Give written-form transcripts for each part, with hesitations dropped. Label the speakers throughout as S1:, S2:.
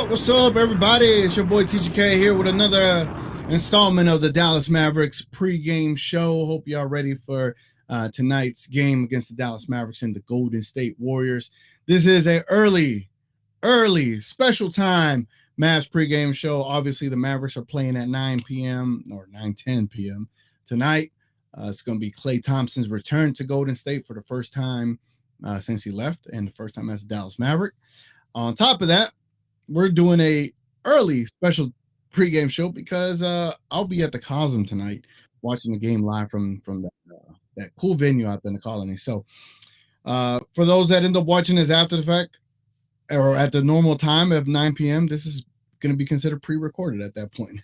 S1: What's up, everybody? It's your boy TGK here with another installment of the Dallas Mavericks pre-game show. Hope y'all ready for tonight's game against the Dallas Mavericks and the Golden State Warriors. This is a early special time Mavs pre-game show. Obviously, the Mavericks are playing at 9 p.m. or 9:10 p.m. tonight. It's going to be Klay Thompson's return to Golden State for the first time since he left, and the first time as a Dallas Maverick. On top of that, we're doing a early special pregame show because I'll be at the Cosm tonight watching the game live from that cool venue out there in the Colony. So for those that end up watching this after the fact or at the normal time of 9 p.m., this is going to be considered pre-recorded at that point.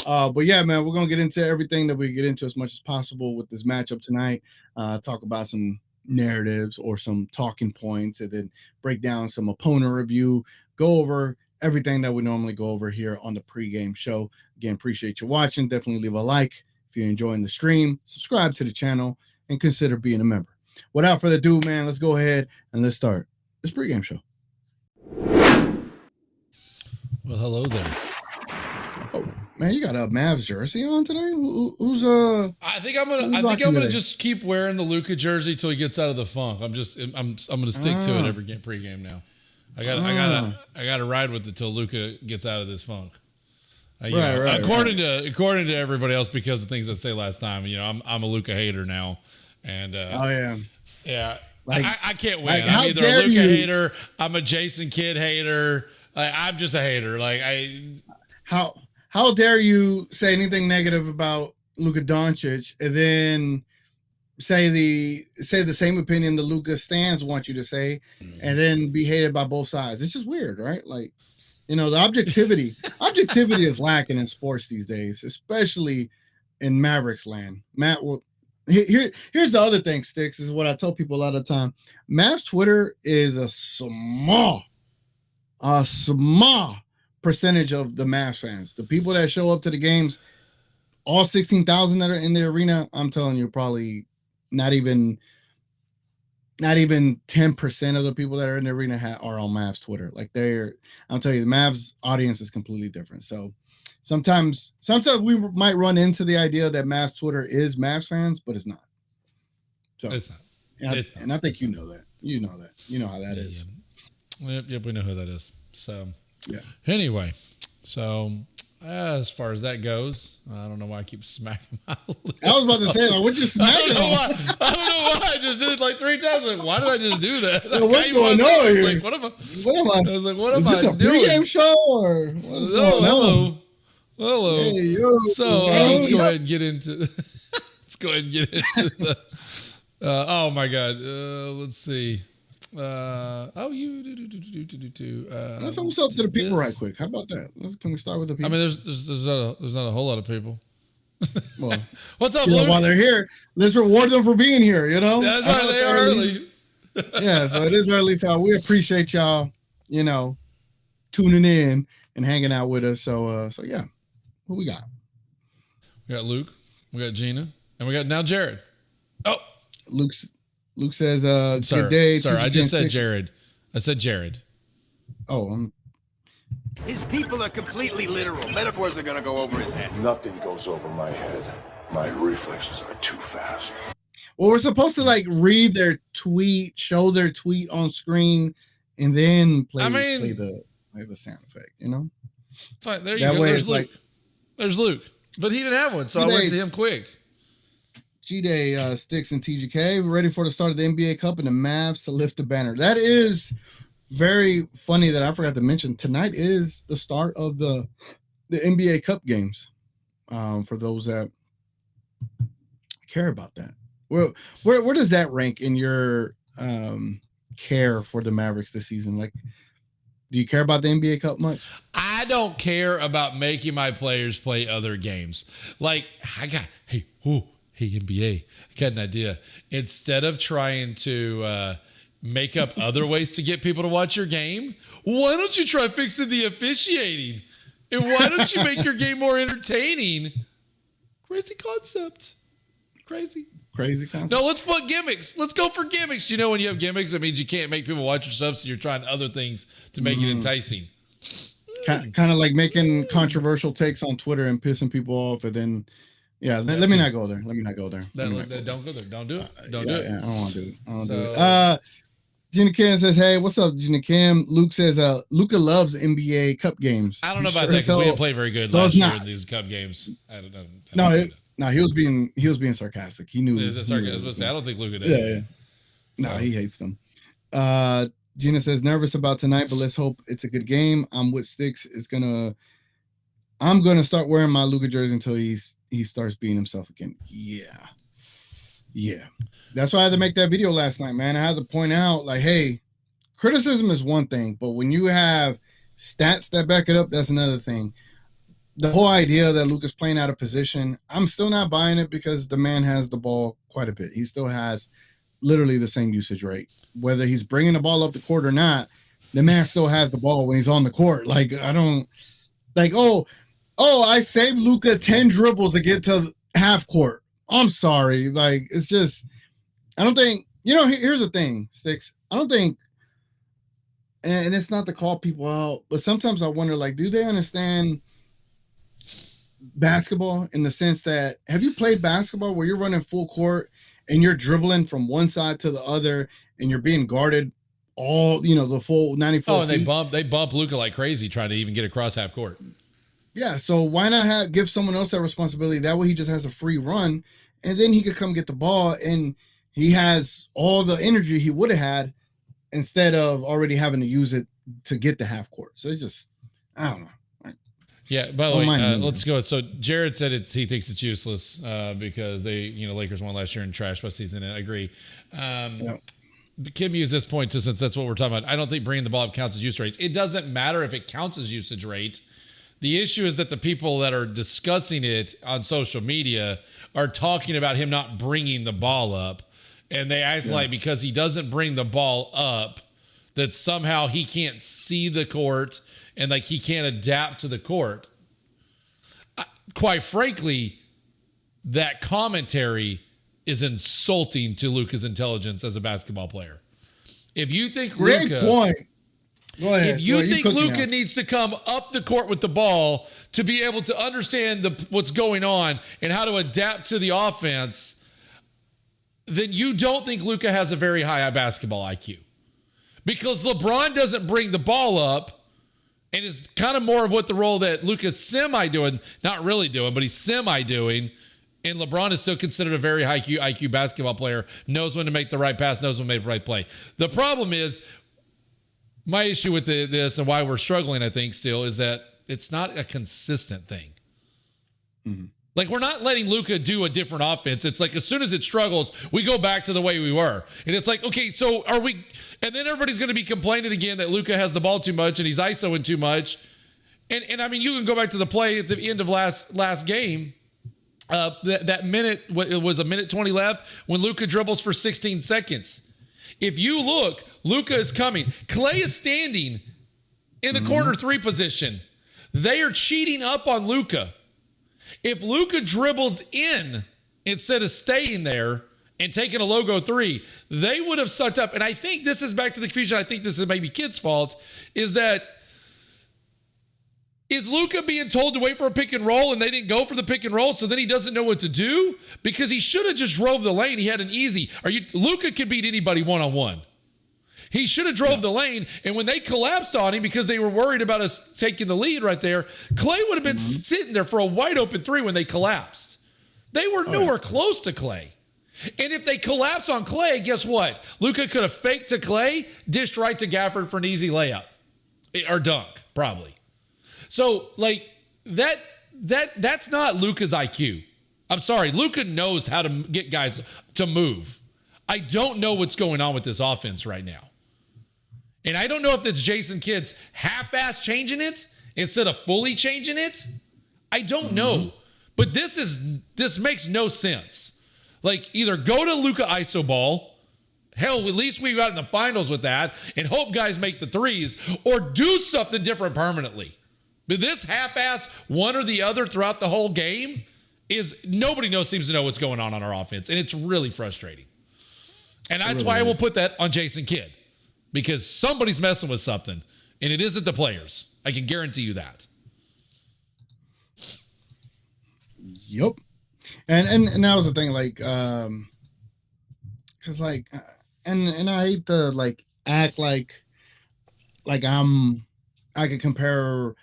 S1: But yeah, man, we're going to get into everything that we get into as much as possible with this matchup tonight. Talk about some narratives or some talking points, and then break down some opponent review, go over everything that we normally go over here on the pregame show. Again, appreciate you watching. Definitely leave a like if you're enjoying the stream, subscribe to the channel, and consider being a member. Without further ado, man, let's go ahead and let's start this pregame show.
S2: Well, hello there.
S1: Oh man, you got a Mavs jersey on today? Who's
S2: I think I'm gonna just keep wearing the Luka jersey till he gets out of the funk. I'm gonna stick to it every game pregame now. I gotta ride with it till Luka gets out of this funk. According to everybody else, because of things I say last time, I'm a Luka hater now, and yeah. Like, I can't win. I'm either a Luka hater, I'm a Jason Kidd hater. I'm just a hater.
S1: How dare you say anything negative about Luka Doncic and then say the same opinion the Luka stans want you to say, and then be hated by both sides? It's just weird, right? Like, the objectivity is lacking in sports these days, especially in Mavericks land. Matt, here's the other thing, Stix, is what I tell people a lot of the time. Mavs Twitter is a small percentage of the Mavs fans. The people that show up to the games, all 16,000 that are in the arena, I'm telling you, probably not even 10% of the people that are in the arena are on Mavs Twitter. Like, I'll tell you, the Mavs audience is completely different. So sometimes we might run into the idea that Mavs Twitter is Mavs fans, but it's not. So
S2: it's not.
S1: And I think you know that. You know that. You know how that is.
S2: Yeah. Yep, we know who that is. So
S1: yeah.
S2: Anyway, so as far as that goes, I don't know why I keep smacking my lips.
S1: I was about to say, like, what you smacking on?
S2: I don't know why I just did it like 3 times. Like, why did I just do that?
S1: Well, what's going on here?
S2: Like, what am I? I was like, what am I doing?
S1: Is this a pregame show or what's going on?
S2: Hello.
S1: Hey, yo.
S2: So let's go ahead and get into. The. Oh my God. Let's see. Let's
S1: what's up to the people right quick. How about that? Can we start with the people?
S2: I mean, there's not a whole lot of people.
S1: Well,
S2: what's up, Luke?
S1: While they're here, let's reward them for being here.
S2: That's right. They are early.
S1: Yeah, so it is early, so we appreciate y'all, tuning in and hanging out with us. So yeah, what we got?
S2: We got Luke, we got Gina, and we got now Jared. Oh,
S1: Luke says,
S2: good day. Sorry, I just said Jared. I said Jared.
S1: Oh,
S3: his people are completely literal. Metaphors are gonna go over his head.
S4: Nothing goes over my head. My reflexes are too fast.
S1: Well, we're supposed to read their tweet, show their tweet on screen, and then play the sound effect.
S2: Fine, there you go. There's Luke. There's Luke, but he didn't have one, so I went to him quick.
S1: G-Day, Stix and TGK. We're ready for the start of the NBA Cup and the Mavs to lift the banner. That is very funny that I forgot to mention. Tonight is the start of the NBA Cup games. For those that care about that. Well, where does that rank in your care for the Mavericks this season? Do you care about the NBA Cup much?
S2: I don't care about making my players play other games. Hey NBA, I got an idea. Instead of trying to make up other ways to get people to watch your game, why don't you try fixing the officiating? And why don't you make your game more entertaining? Crazy concept. Crazy concept. No, let's put gimmicks. Let's go for gimmicks. When you have gimmicks, that means you can't make people watch your stuff, so you're trying other things to make it enticing.
S1: Kind of like making controversial takes on Twitter and pissing people off, and then let me not go there. Don't go there.
S2: Don't do it. Don't do it.
S1: Yeah, I don't want to do it. I don't do it. Gina Kim says, "Hey, what's up, Gina Kim?" Luke says, "Luka loves NBA Cup games."
S2: I don't know about that because we didn't play very good last year in these Cup games. I don't know.
S1: No, he was being sarcastic. He knew.
S2: Is that sarcastic? I don't think Luka did.
S1: Yeah. No, he hates them. Gina says, "Nervous about tonight, but let's hope it's a good game." I'm with Stix. I'm gonna start wearing my Luka jersey until he starts being himself again. Yeah. That's why I had to make that video last night, man. I had to point out, hey, criticism is one thing, but when you have stats that back it up, that's another thing. The whole idea that Luka's playing out of position, I'm still not buying it because the man has the ball quite a bit. He still has literally the same usage rate. Whether he's bringing the ball up the court or not, the man still has the ball when he's on the court. I saved Luka 10 dribbles to get to half court. I'm sorry. It's just, I don't think, here's the thing, Stix. I don't think, and it's not to call people out, but sometimes I wonder, do they understand basketball in the sense that, have you played basketball where you're running full court and you're dribbling from one side to the other and you're being guarded all, the full 94
S2: feet? They bump Luka like crazy trying to even get across half court.
S1: Yeah, so why not give someone else that responsibility? That way he just has a free run, and then he could come get the ball, and he has all the energy he would have had instead of already having to use it to get the half court. So it's just, I don't know.
S2: Yeah, by the way, let's go. So Jared said he thinks it's useless because Lakers won last year and trashed by season, and I agree. Kim used this point too, since that's what we're talking about. I don't think bringing the ball up counts as usage rates. It doesn't matter if it counts as usage rate. The issue is that the people that are discussing it on social media are talking about him not bringing the ball up. And they act like because he doesn't bring the ball up, that somehow he can't see the court and he can't adapt to the court. Quite frankly, that commentary is insulting to Luka's intelligence as a basketball player. If you think
S1: Great point. Go ahead.
S2: If you think Luka needs to come up the court with the ball to be able to understand what's going on and how to adapt to the offense, then you don't think Luka has a very high basketball IQ. Because LeBron doesn't bring the ball up and is kind of more of what the role that Luka's semi-doing, not really doing, but he's semi-doing. And LeBron is still considered a very high IQ basketball player, knows when to make the right pass, knows when to make the right play. The problem is, my issue with this and why we're struggling, I think, still is that it's not a consistent thing. Mm-hmm. We're not letting Luka do a different offense. It's as soon as it struggles, we go back to the way we were. And it's okay, so are we? And then everybody's going to be complaining again that Luka has the ball too much and he's ISOing too much. And I mean, you can go back to the play at the end of last game. That minute, it was a minute 20 left when Luka dribbles for 16 seconds. If you look, Luka is coming. Klay is standing in the corner 3 position. They are cheating up on Luka. If Luka dribbles in instead of staying there and taking a logo 3, they would have sucked up. And I think this is back to the confusion. I think this is maybe Kid's fault, is Luka being told to wait for a pick and roll and they didn't go for the pick and roll, so then he doesn't know what to do? Because he should have just drove the lane. He had an easy. Luka can beat anybody one-on-one. He should have drove the lane, and when they collapsed on him because they were worried about us taking the lead right there, Klay would have been sitting there for a wide-open 3 when they collapsed. They were nowhere close to Klay. And if they collapse on Klay, guess what? Luka could have faked to Klay, dished right to Gafford for an easy layup. Or dunk, probably. So, like, that's not Luka's IQ. I'm sorry. Luka knows how to get guys to move. I don't know what's going on with this offense right now. And I don't know if it's Jason Kidd's half-ass changing it instead of fully changing it. I don't know. But this makes no sense. Like, either go to Luka iso ball. Hell, at least we got in the finals with that and hope guys make the threes, or do something different permanently. But this half-ass one or the other throughout the whole game is nobody seems to know what's going on our offense, and it's really frustrating. And that's why I will put that on Jason Kidd, because somebody's messing with something, and it isn't the players. I can guarantee you that.
S1: Yep. And that was the thing, like, because like, and I hate to like act like I could compare,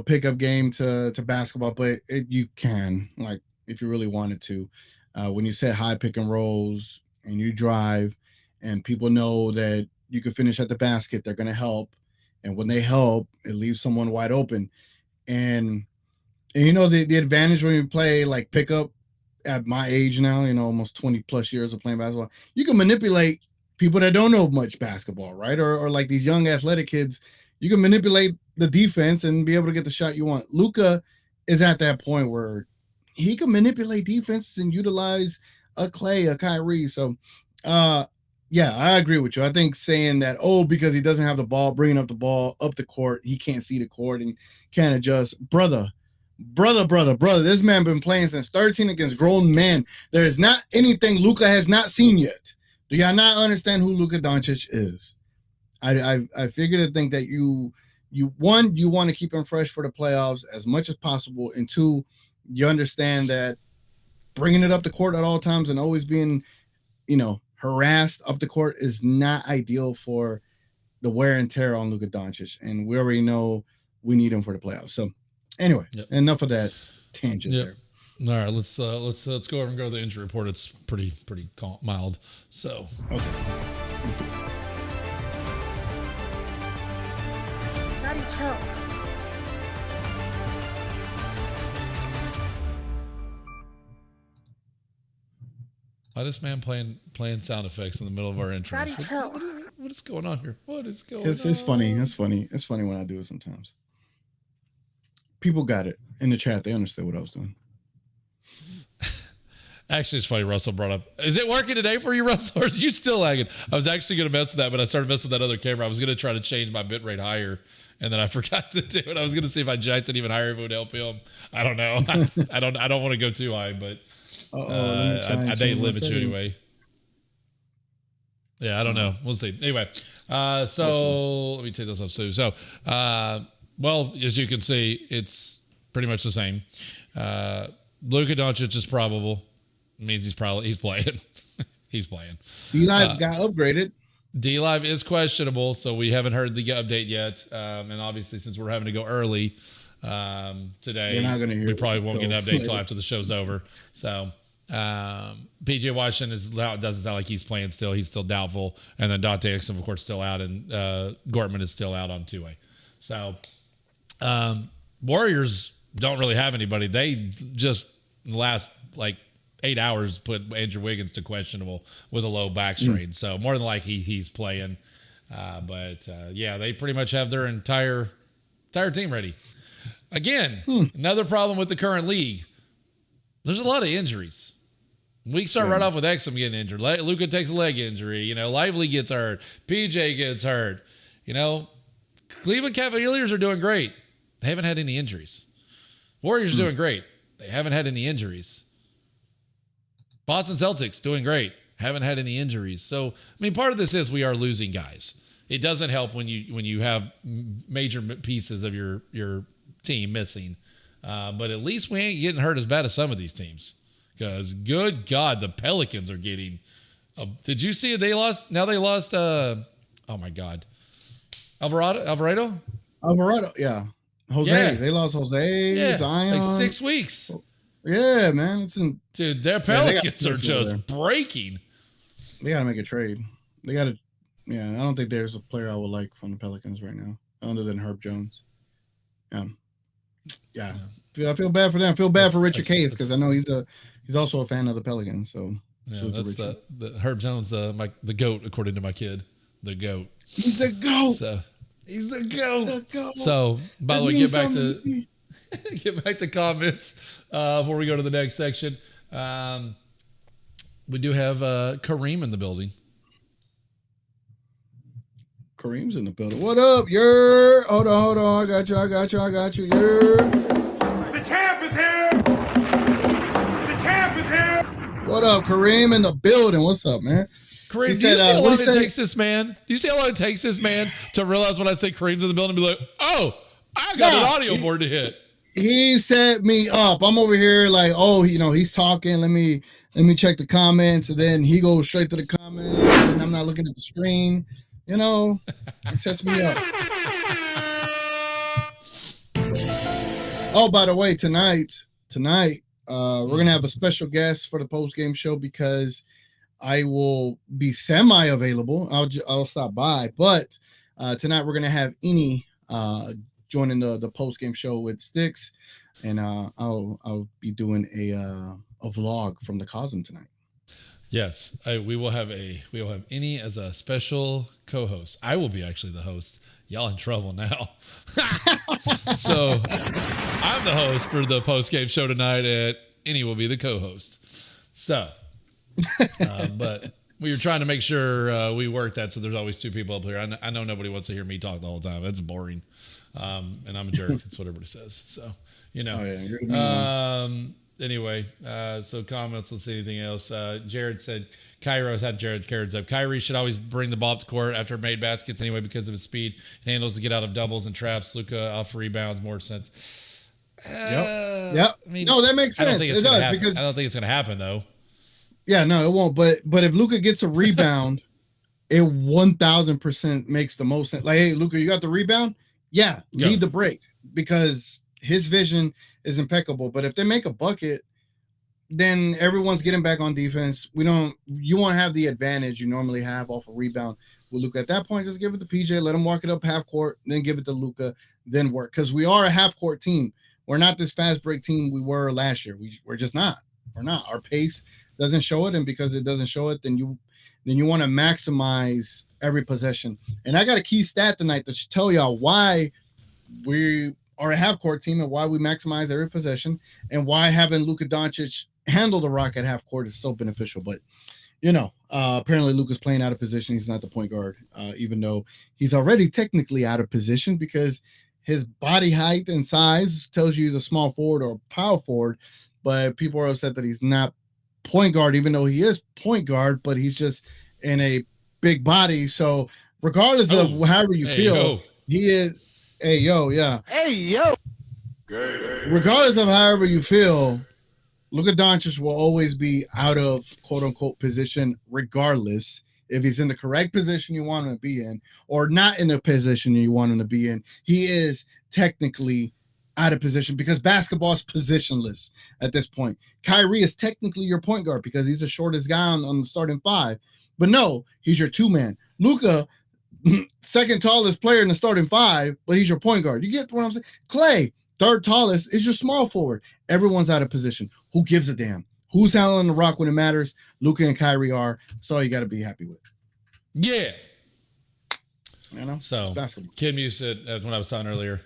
S1: pickup game to basketball, but you can, like, if you really wanted to, when you set high pick and rolls and you drive and people know that you can finish at the basket, they're going to help. And when they help, it leaves someone wide open. And the advantage when you play like pickup at my age now, almost 20 plus years of playing basketball, you can manipulate people that don't know much basketball, right? Or like these young athletic kids, you can manipulate the defense and be able to get the shot you want. Luka is at that point where he can manipulate defenses and utilize a Klay, a Kyrie. So, yeah, I agree with you. I think saying that, because he doesn't have the ball, bringing up the ball up the court, he can't see the court and can't adjust. Brother, this man been playing since 13 against grown men. There is not anything Luka has not seen yet. Do y'all not understand who Luka Doncic is? I figure to think that you want to keep him fresh for the playoffs as much as possible, and 2, you understand that bringing it up the court at all times and always being, harassed up the court is not ideal for the wear and tear on Luka Doncic, and we already know we need him for the playoffs. So, anyway, enough of that tangent there.
S2: All right, let's go over and go to the injury report. It's pretty mild. So,
S1: okay, let's do it.
S5: Chill.
S2: Why this man playing sound effects in the middle of our intro? What is going on here? What is going on?
S1: It's funny. It's funny. It's funny when I do it sometimes. People got it in the chat. They understood what I was doing.
S2: Actually, it's funny. Russell brought up, is it working today for you, Russell? Or are you still lagging? I was actually going to mess with that, but I started messing with that other camera. I was going to try to change my bitrate higher, and then I forgot to do it. I was going to see if I jacked it even higher, if it would help him. I don't know. I don't want to go too high, but I may limit you anyway. Yeah, I don't know. We'll see. Anyway, so let me take this off too. So, well, as you can see, it's pretty much the same. Luka Doncic is probable. It means he's playing. He's playing.
S1: D-Live got upgraded.
S2: D-Live is questionable, so we haven't heard the update yet. And obviously, since we're having to go early today,
S1: we're not gonna hear
S2: we probably won't get an update until after the show's over. So PJ Washington doesn't sound like he's playing still. He's still doubtful. And then Dante Exum, of course, still out. And Gortman is still out on two-way. So Warriors don't really have anybody. They just in the last 8 hours put Andrew Wiggins to questionable with a low back strain. So more than likely he's playing. But yeah, they pretty much have their entire team ready. Again, another problem with the current league. There's a lot of injuries. We start right off with Exum getting injured. Luka takes a leg injury. You know, Lively gets hurt. PJ gets hurt. You know, Cleveland Cavaliers are doing great. They haven't had any injuries. Warriors are doing great. They haven't had any injuries. Boston Celtics doing great. Haven't had any injuries. So, I mean, part of this is we are losing guys. It doesn't help when you have major pieces of your team missing. But at least we ain't getting hurt as bad as some of these teams. Because, good God, the Pelicans are getting... did you see it? They lost... Now they lost... oh, my God. Alvarado,
S1: yeah. Jose. Yeah. They lost Jose, Zion.
S2: Like 6 weeks.
S1: Yeah, man.
S2: Dude, their Pelicans are just breaking.
S1: They got to make a trade. They got to... Yeah, I don't think there's a player I would like from the Pelicans right now, other than Herb Jones. Yeah. I feel bad for them. I feel bad for Richard Case because I know he's also a fan of the Pelicans. So
S2: that's the Herb Jones, the GOAT, according to my kid, the GOAT.
S1: He's the GOAT.
S2: So he's the GOAT. So by the way, get back to comments before we go to the next section. We do have Kareem in the building.
S1: Kareem's in the building. What up, yer? Hold on. I got you, yer.
S3: The champ is here.
S1: What up, Kareem in the building? What's up, man?
S2: Kareem, do you see how long it takes this man? Do you see how long it takes this man to realize when I say Kareem's in the building, be like, oh, I got an audio board to hit.
S1: He set me up. I'm over here like, oh, he's talking. Let me check the comments, and then he goes straight to the comments, and I'm not looking at the screen. It sets me up. Oh, by the way, tonight, we're going to have a special guest for the post-game show because I will be semi-available. I'll stop by. But tonight we're going to have Eni joining the post-game show with Stix. And I'll be doing a vlog from the Cosm tonight.
S2: Yes, we will have Eni as a special co-host. I will be actually the host. Y'all in trouble now. So I'm the host for the post-game show tonight, and Eni will be the co-host. So, but we were trying to make sure we work that so there's always two people up here. I know nobody wants to hear me talk the whole time. That's boring, and I'm a jerk. That's what everybody says. So, Anyway, so comments, let's see anything else. Jared said, Kyrie should always bring the ball up to court after made baskets anyway because of his speed. Handles to get out of doubles and traps. Luka off rebounds, more sense.
S1: Yep. I mean, no, that makes sense.
S2: I don't think it's going to happen, though.
S1: Yeah, no, it won't. But if Luka gets a rebound, it 1,000% makes the most sense. Like, hey, Luka, you got the rebound? Yeah, lead the break because his vision is impeccable. But if they make a bucket, then everyone's getting back on defense. You won't have the advantage you normally have off a rebound with Luka. At that point, just give it to PJ, let him walk it up half court, then give it to Luka, then work. Because we are a half court team. We're not this fast break team we were last year. We're just not. We're not. Our pace doesn't show it, and because it doesn't show it, then you want to maximize every possession. And I got a key stat tonight to tell y'all why we are a half-court team and why we maximize every possession and why having Luka Doncic handle the rock at half-court is so beneficial. But, apparently Luka's playing out of position. He's not the point guard, even though he's already technically out of position because his body height and size tells you he's a small forward or a power forward. But people are upset that he's not point guard, even though he is point guard, but he's just in a big body. So regardless of however you feel, he is. Hey, yo, yeah.
S3: Hey, yo.
S1: Regardless of however you feel, Luka Doncic will always be out of quote-unquote position regardless if he's in the correct position you want him to be in or not in the position you want him to be in. He is technically out of position because basketball is positionless at this point. Kyrie is technically your point guard because he's the shortest guy on the starting five. But no, he's your two-man. Luka, second tallest player in the starting five, but he's your point guard. You get what I'm saying? Klay, third tallest, is your small forward. Everyone's out of position. Who gives a damn? Who's handling the rock when it matters? Luka and Kyrie are. That's all you got to be happy with.
S2: Yeah.
S1: So,
S2: Kim, you said, when I was talking earlier,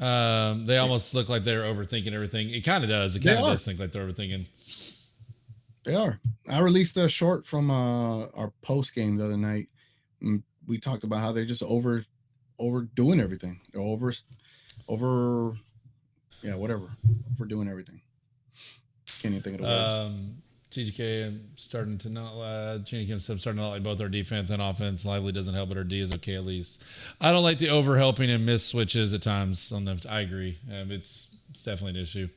S2: They almost look like they're overthinking everything. It kind of does. It kind of does think like they're overthinking.
S1: They are. I released a short from our post game the other night. We talked about how they're just overdoing everything. They're overdoing everything. Can't even think of the words.
S2: TGK starting to not like both our defense and offense. Lively doesn't help, but our D is okay at least. I don't like the over helping and miss switches at times on them. I agree. It's definitely an issue.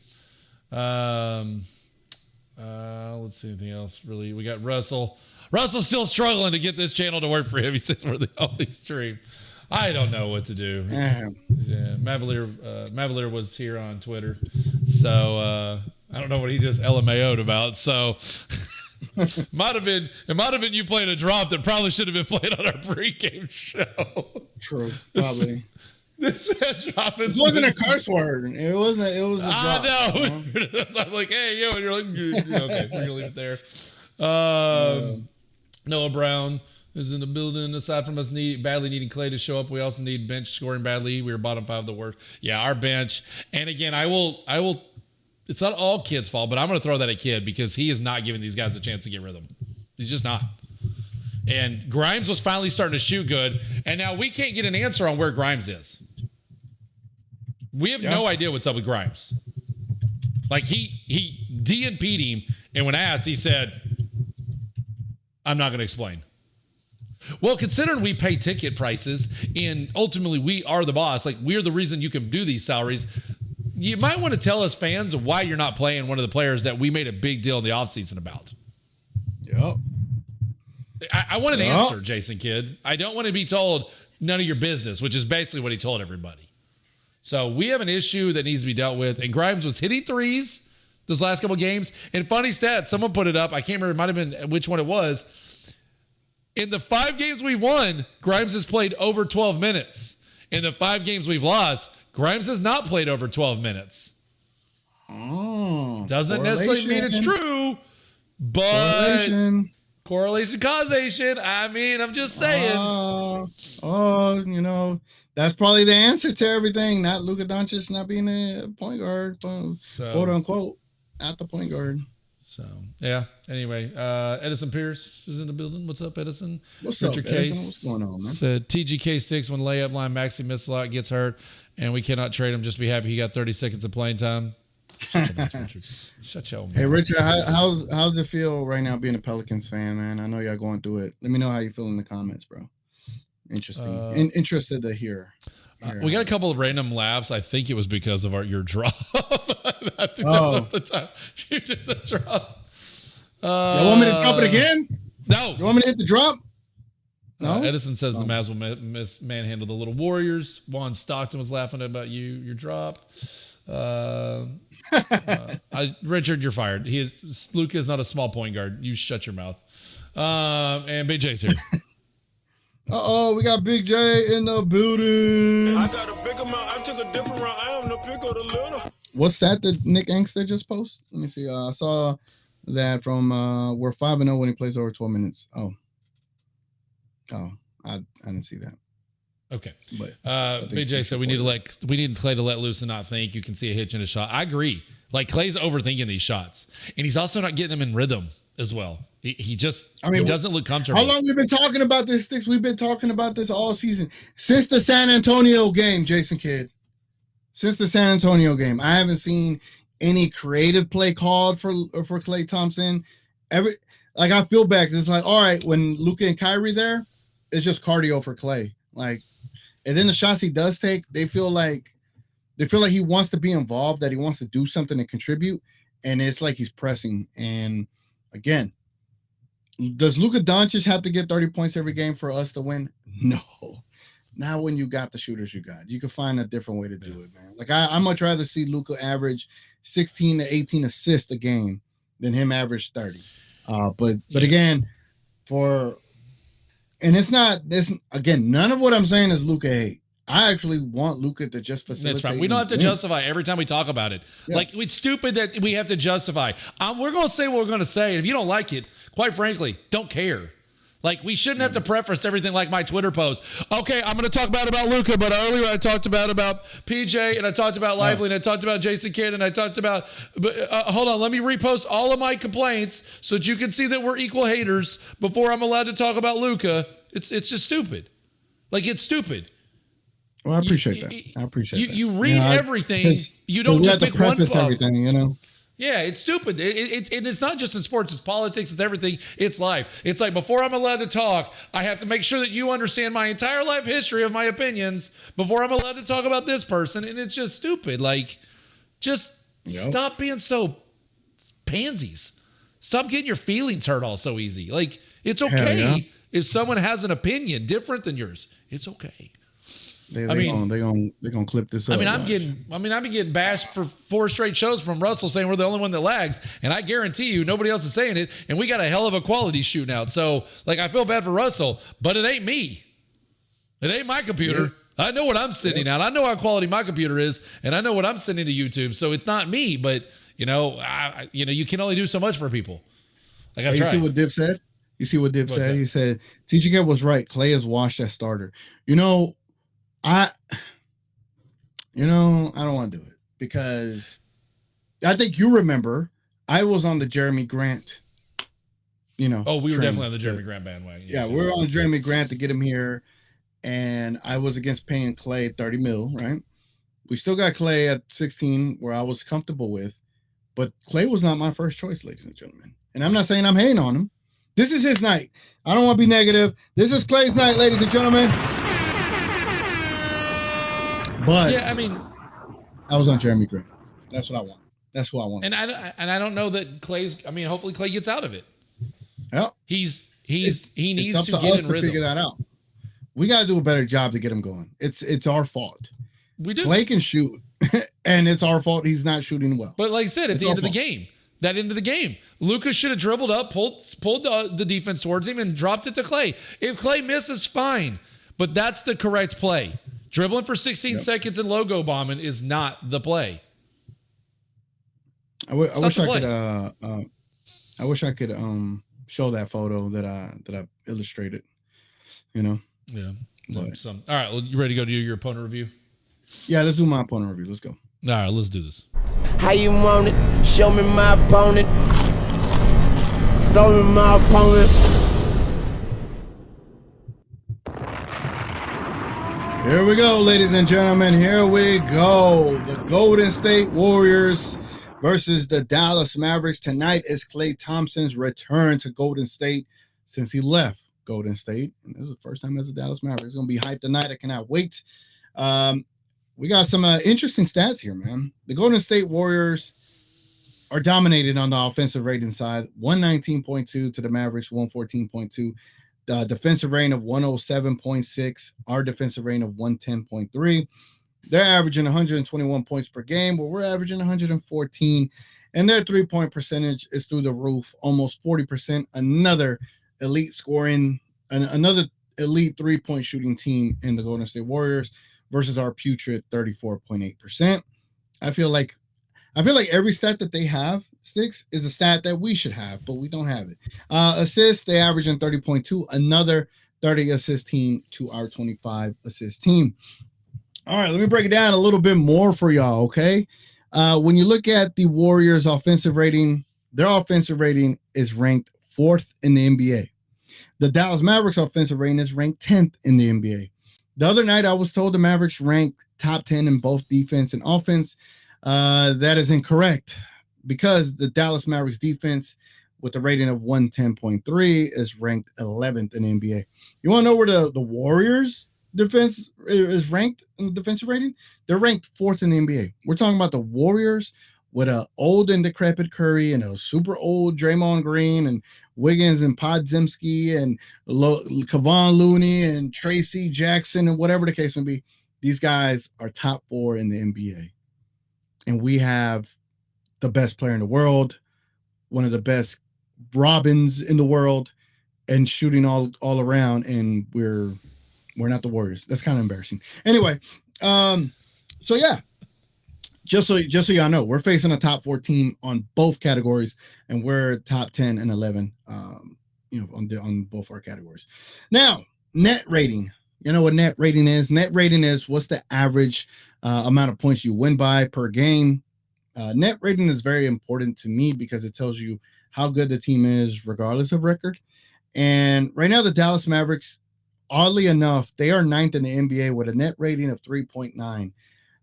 S2: Let's see anything else. Really, we got Russell. Russell's still struggling to get this channel to work for him. He says we're the only stream. I don't know what to do. Yeah, Mavalier was here on Twitter, so I don't know what he just LMAO'd about. So it might have been you playing a drop that probably should have been played on our pregame show. True, probably. This it
S1: wasn't a curse word. It was a drop.
S2: I know. You know? I'm like, hey, yo, and you're like, okay, we're gonna leave it there. Noah Brown is in the building. Aside from us badly needing Klay to show up, we also need bench scoring badly. We were bottom 5 of the worst. Yeah, our bench. And again, I will. It's not all Kid's fault, but I'm going to throw that at Kid because he is not giving these guys a chance to get rhythm. He's just not. And Grimes was finally starting to shoot good, and now we can't get an answer on where Grimes is. We have no idea what's up with Grimes. Like he DNP'd him, and when asked, he said, "I'm not going to explain." Well, considering we pay ticket prices, and ultimately we are the boss, like we're the reason you can do these salaries. You might want to tell us fans why you're not playing one of the players that we made a big deal in the offseason about.
S1: Yep.
S2: I want an answer, Jason Kidd. I don't want to be told none of your business, which is basically what he told everybody. So we have an issue that needs to be dealt with. And Grimes was hitting threes those last couple of games. And funny stat, someone put it up. I can't remember. It might have been which one it was. In the 5 games we've won, Grimes has played over 12 minutes. In the 5 games we've lost, Grimes has not played over 12 minutes. Doesn't necessarily mean it's true, but correlation, causation. I mean, I'm just saying.
S1: That's probably the answer to everything. Not Luka Doncic not being a point guard, quote unquote, not the point guard.
S2: So yeah. Anyway, Edison Pierce is in the building. What's up, Edison?
S1: What's up, Edison? What's going on, man?
S2: Said TGK 6 when layup line Maxi missed a lot, gets hurt, and we cannot trade him. Just be happy he got 30 seconds of playing time. Shut your mouth.
S1: Hey, Richard, how's it feel right now being a Pelicans fan, man? I know y'all going through it. Let me know how you feel in the comments, bro. Interesting. Interested to hear.
S2: We got a couple of random laughs. I think it was because of your drop. I think that was the time you did the drop.
S1: You want me to drop it again?
S2: No.
S1: You want me to hit the drop? No.
S2: Edison says the Mavs will manhandle the little Warriors. Juan Stockton was laughing about your drop. Richard, you're fired. Luka is not a small point guard. You shut your mouth. And Big J's here.
S1: We got Big J in the building.
S5: I got a big amount. I took a different route. I am the big or the little.
S1: What's that Nick Angster just posted? Let me see. I saw that from we're 5-0 when he plays over 12 minutes. I didn't see that.
S2: Okay. But Big J said we need Klay to let loose and not think. You can see a hitch in his shot. I agree. Like Klay's overthinking these shots, and he's also not getting them in rhythm as well. He doesn't look comfortable.
S1: How long have we been talking about this, Stix? We've been talking about this all season. Since the San Antonio game, Jason Kidd. Since the San Antonio game, I haven't seen any creative play called for Klay Thompson. I feel bad because it's like, all right, when Luka and Kyrie there, it's just cardio for Klay. Like, and then the shots he does take, they feel like he wants to be involved, that he wants to do something to contribute, and it's like he's pressing. And again, does Luka Doncic have to get 30 points every game for us to win? No. Not when you got the shooters you got. You can find a different way to do it, man. Like, I much rather see Luka average 16 to 18 assists a game than him average 30. But again, it's not this again, none of what I'm saying is Luka hate. I actually want Luka to just facilitate.
S2: That's right. We don't have to justify every time we talk about it. Yeah. Like, it's stupid that we have to justify. We're going to say what we're going to say. And if you don't like it, quite frankly, don't care. Like, we shouldn't have to preface everything like my Twitter post. Okay, I'm going to talk bad about Luka, but earlier I talked bad about PJ, and I talked about Lively, and I talked about Jason Kidd, and I talked about... hold on, let me repost all of my complaints so that you can see that we're equal haters before I'm allowed to talk about Luka. It's just stupid. Like, it's stupid.
S1: Well, I appreciate that. I appreciate that.
S2: You read everything. You don't just pick one
S1: preface everything, you know?
S2: Yeah, it's stupid. And it's not just in sports, it's politics, it's everything, it's life. It's like, before I'm allowed to talk, I have to make sure that you understand my entire life history of my opinions before I'm allowed to talk about this person. And it's just stupid. Like, just stop being so pansies. Stop getting your feelings hurt all so easy. Like, it's okay if someone has an opinion different than yours. It's okay.
S1: They're gonna clip this up.
S2: I've been getting bashed for 4 straight shows from Russell saying we're the only one that lags, and I guarantee you nobody else is saying it, and we got a hell of a quality shooting out. So, like, I feel bad for Russell, but it ain't me. It ain't my computer. Yeah. I know what I'm sending out. I know how quality my computer is, and I know what I'm sending to YouTube. So it's not me, but you can only do so much for people. Like,
S1: you see what Div said? You see what Div said? He said TGK was right. Klay is washed as starter. I don't want to do it because I think you remember I was on the Jeremy Grant, we were
S2: definitely on the Jeremy Grant bandwagon.
S1: Yeah, we were on Jeremy Grant to get him here, and I was against paying Klay $30 million, right? We still got Klay at 16 where I was comfortable with, but Klay was not my first choice, ladies and gentlemen. And I'm not saying I'm hating on him. This is his night. I don't want to be negative. This is Klay's night, ladies and gentlemen. But
S2: yeah,
S1: I was on Jeremy Grant. That's what I want. That's who I want.
S2: And I don't know that Klay's. Hopefully Klay gets out of it.
S1: Yeah,
S2: he needs
S1: to
S2: get
S1: us
S2: in
S1: to
S2: rhythm.
S1: figure that out. We got to do a better job to get him going. It's our fault.
S2: We do.
S1: Klay can shoot, and it's our fault he's not shooting well.
S2: But like I said, at the end of the game, Luka should have dribbled up, pulled the defense towards him, and dropped it to Klay. If Klay misses, fine, but that's the correct play. Dribbling for 16 seconds and logo bombing is not the play.
S1: I wish I could show that photo that I illustrated.
S2: Yeah. All right. Well, you ready to go do your opponent review?
S1: Yeah, let's do my opponent review. Let's go.
S2: All right, let's do this.
S6: How you want it? Show me my opponent. Show me my opponent.
S1: Here we go, ladies and gentlemen. Here we go. The Golden State Warriors versus the Dallas Mavericks. Tonight is Klay Thompson's return to Golden State since he left Golden State. And this is the first time as a Dallas Maverick. It's going to be hyped tonight. I cannot wait. We got some interesting stats here, man. The Golden State Warriors are dominated on the offensive rating side. 119.2 to the Mavericks, 114.2. Defensive rating of 107.6, our defensive rating of 110.3. They're averaging 121 points per game, but we're averaging 114, and their three-point percentage is through the roof, almost 40%. Another elite scoring, another elite three-point shooting team in the Golden State Warriors versus our putrid 34.8%. I feel like every stat that they have, Stix, is a stat that we should have, but we don't have it. Assists, they average in 30.2, another 30 assist team to our 25 assist team. All right, let me break it down a little bit more for y'all, okay? When you look at the Warriors' offensive rating, their offensive rating is ranked 4th in the NBA. The Dallas Mavericks' offensive rating is ranked 10th in the NBA. The other night, I was told the Mavericks ranked top 10 in both defense and offense. That is incorrect because the Dallas Mavericks defense with a rating of 110.3 is ranked 11th in the NBA. You want to know where the Warriors defense is ranked in the defensive rating? They're ranked 4th in the NBA. We're talking about the Warriors with an old and decrepit Curry and a super old Draymond Green and Wiggins and Podziemski and Kevon Looney and Tracy Jackson and whatever the case may be. These guys are top 4 in the NBA. And we have the best player in the world, one of the best Robins in the world, and shooting all around, and we're not the Warriors. That's kind of embarrassing. Anyway, so yeah, just so y'all know, we're facing a top 4 team on both categories, and we're top 10 and 11 on both our categories. Now, net rating. You know what net rating is? Net rating is what's the average amount of points you win by per game. Net rating is very important to me because it tells you how good the team is regardless of record. And right now, the Dallas Mavericks, oddly enough, they are 9th in the NBA with a net rating of 3.9.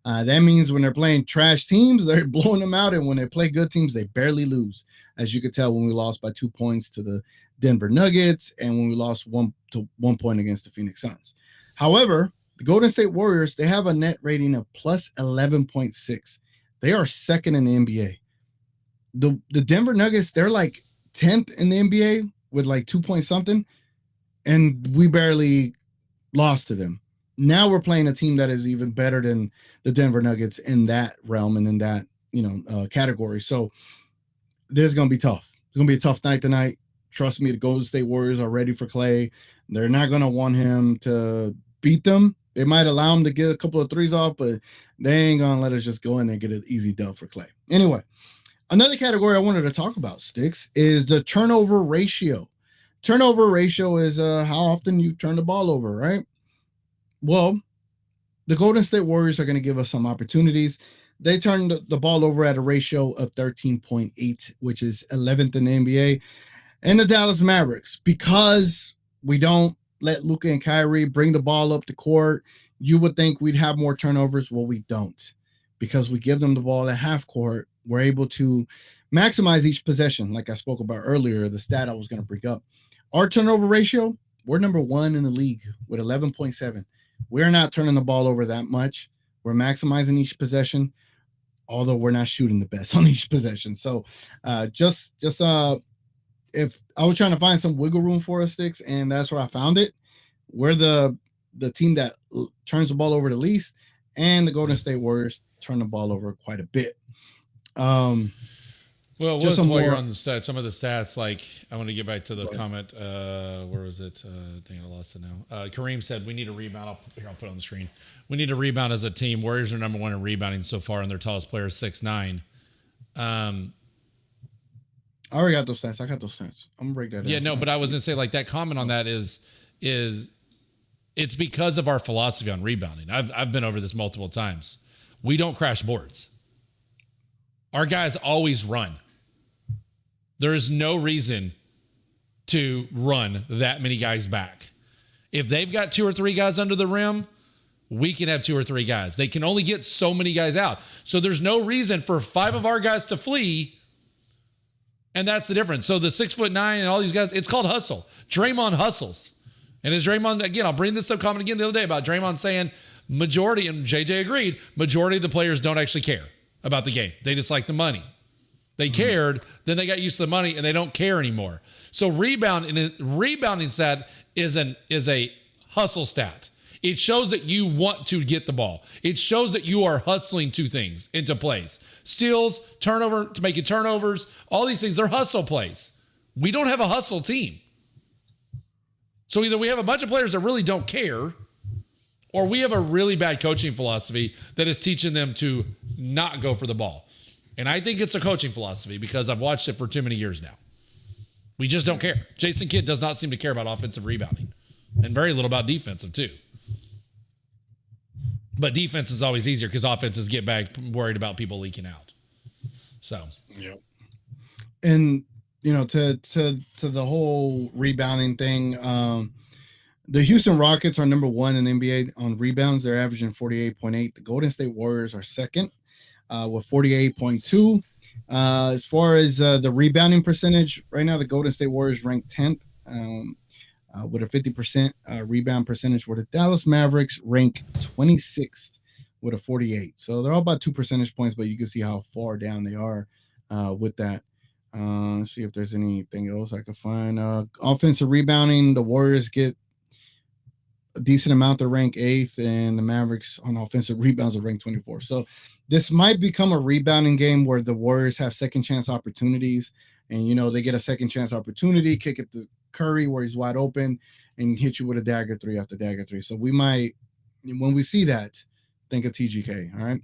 S1: That means when they're playing trash teams, they're blowing them out. And when they play good teams, they barely lose. As you could tell when we lost by 2 points to the Denver Nuggets and when we lost 1 point against the Phoenix Suns. However, the Golden State Warriors, they have a net rating of plus 11.6. They are 2nd in the NBA. The Denver Nuggets, they're like 10th in the NBA with like 2 point something. And we barely lost to them. Now we're playing a team that is even better than the Denver Nuggets in that realm and in that, category. So this is going to be tough. It's going to be a tough night tonight. Trust me, the Golden State Warriors are ready for Klay. They're not going to want him to beat them. They might allow him to get a couple of threes off, but they ain't going to let us just go in there and get an easy dub for Klay. Anyway, another category I wanted to talk about, Stix, is the turnover ratio. Turnover ratio is how often you turn the ball over, right? Well, the Golden State Warriors are going to give us some opportunities. They turned the ball over at a ratio of 13.8, which is 11th in the NBA. And the Dallas Mavericks, because we don't let Luka and Kyrie bring the ball up the court, you would think we'd have more turnovers. Well, we don't. Because we give them the ball at half court, we're able to maximize each possession, like I spoke about earlier, the stat I was going to bring up. Our turnover ratio, we're number 1 in the league with 11.7. We're not turning the ball over that much. We're maximizing each possession, although we're not shooting the best on each possession. So if I was trying to find some wiggle room for us, Stix, and that's where I found it. We're the team that turns the ball over the least, and the Golden State Warriors turn the ball over quite a bit.
S2: Well, just while you're on the stats, some of the stats, like I want to get back to the comment. Where was it? Dang it, I lost it now. Kareem said we need a rebound. I'll put it on the screen. We need a rebound as a team. Warriors are number 1 in rebounding so far, and their tallest player is 6'9". I
S1: already got those stats. I got those stats. I'm gonna break that down.
S2: Yeah, no, but I was gonna say like that comment on that is it's because of our philosophy on rebounding. I've been over this multiple times. We don't crash boards. Our guys always run. There is no reason to run that many guys back. If they've got 2 or 3 guys under the rim, we can have 2 or 3 guys. They can only get so many guys out. So there's no reason for 5 of our guys to flee. And that's the difference. So the 6'9" and all these guys, it's called hustle. Draymond hustles. And as Draymond, again, I'll bring this up comment again the other day about Draymond saying majority, and JJ agreed, majority of the players don't actually care about the game. They just like the money. They cared, then they got used to the money, and they don't care anymore. So rebounding stat is a hustle stat. It shows that you want to get the ball. It shows that you are hustling into plays. Steals, turnover, to make it turnovers, all these things, they're hustle plays. We don't have a hustle team. So either we have a bunch of players that really don't care, or we have a really bad coaching philosophy that is teaching them to not go for the ball. And I think it's a coaching philosophy because I've watched it for too many years now. We just don't care. Jason Kidd does not seem to care about offensive rebounding and very little about defensive too. But defense is always easier because offenses get back worried about people leaking out. So,
S1: yeah. And, to the whole rebounding thing, the Houston Rockets are number 1 in NBA on rebounds. They're averaging 48.8. The Golden State Warriors are second with 48.2. As far as the rebounding percentage, right now the Golden State Warriors rank 10th with a 50% rebound percentage, where the Dallas Mavericks rank 26th with a 48. So they're all about 2 percentage points, but you can see how far down they are with that. Let's see if there's anything else I can find. Offensive rebounding, the Warriors get a decent amount to rank 8th, and the Mavericks on offensive rebounds are ranked 24. So this might become a rebounding game where the Warriors have second chance opportunities, and they get a second chance opportunity, kick it to Curry where he's wide open, and hit you with a dagger 3 after dagger 3. So we might, when we see that, think of TGK. All right.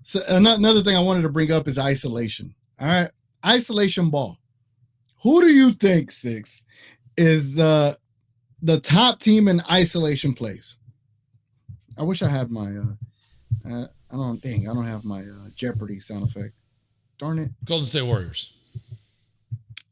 S1: So another thing I wanted to bring up is isolation. All right. Isolation ball. Who do you think, Stix, is the top team in isolation plays? I wish I had my I don't have my Jeopardy sound effect. Darn it.
S2: Golden State Warriors.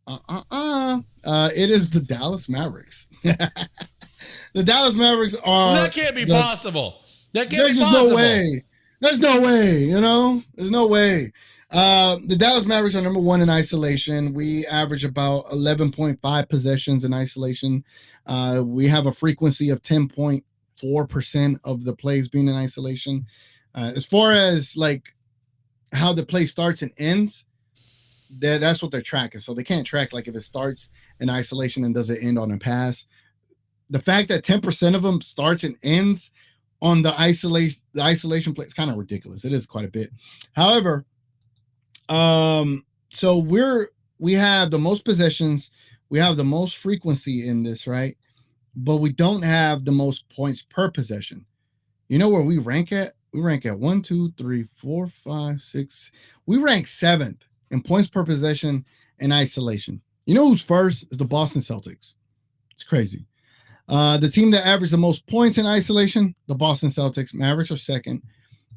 S1: It is the Dallas Mavericks. The Dallas Mavericks are.
S2: That can't be possible. That can't
S1: be possible. There's just no way. There's no way, you know? There's no way. The Dallas Mavericks are number 1 in isolation. We average about 11.5 possessions in isolation. We have a frequency of 10.4% of the plays being in isolation. As far as like how the play starts and ends, that's what they're tracking. So they can't track like if it starts in isolation and doesn't end on a pass. The fact that 10% of them starts and ends on the isolation play is kind of ridiculous. It is quite a bit. However, so we have the most possessions, we have the most frequency in this, right? But we don't have the most points per possession. You know where we rank at? We rank at 1, 2, 3, 4, 5, 6. We rank 7th in points per possession in isolation. You know who's first is the Boston Celtics. It's crazy. The team that averages the most points in isolation, the Boston Celtics. Mavericks are second.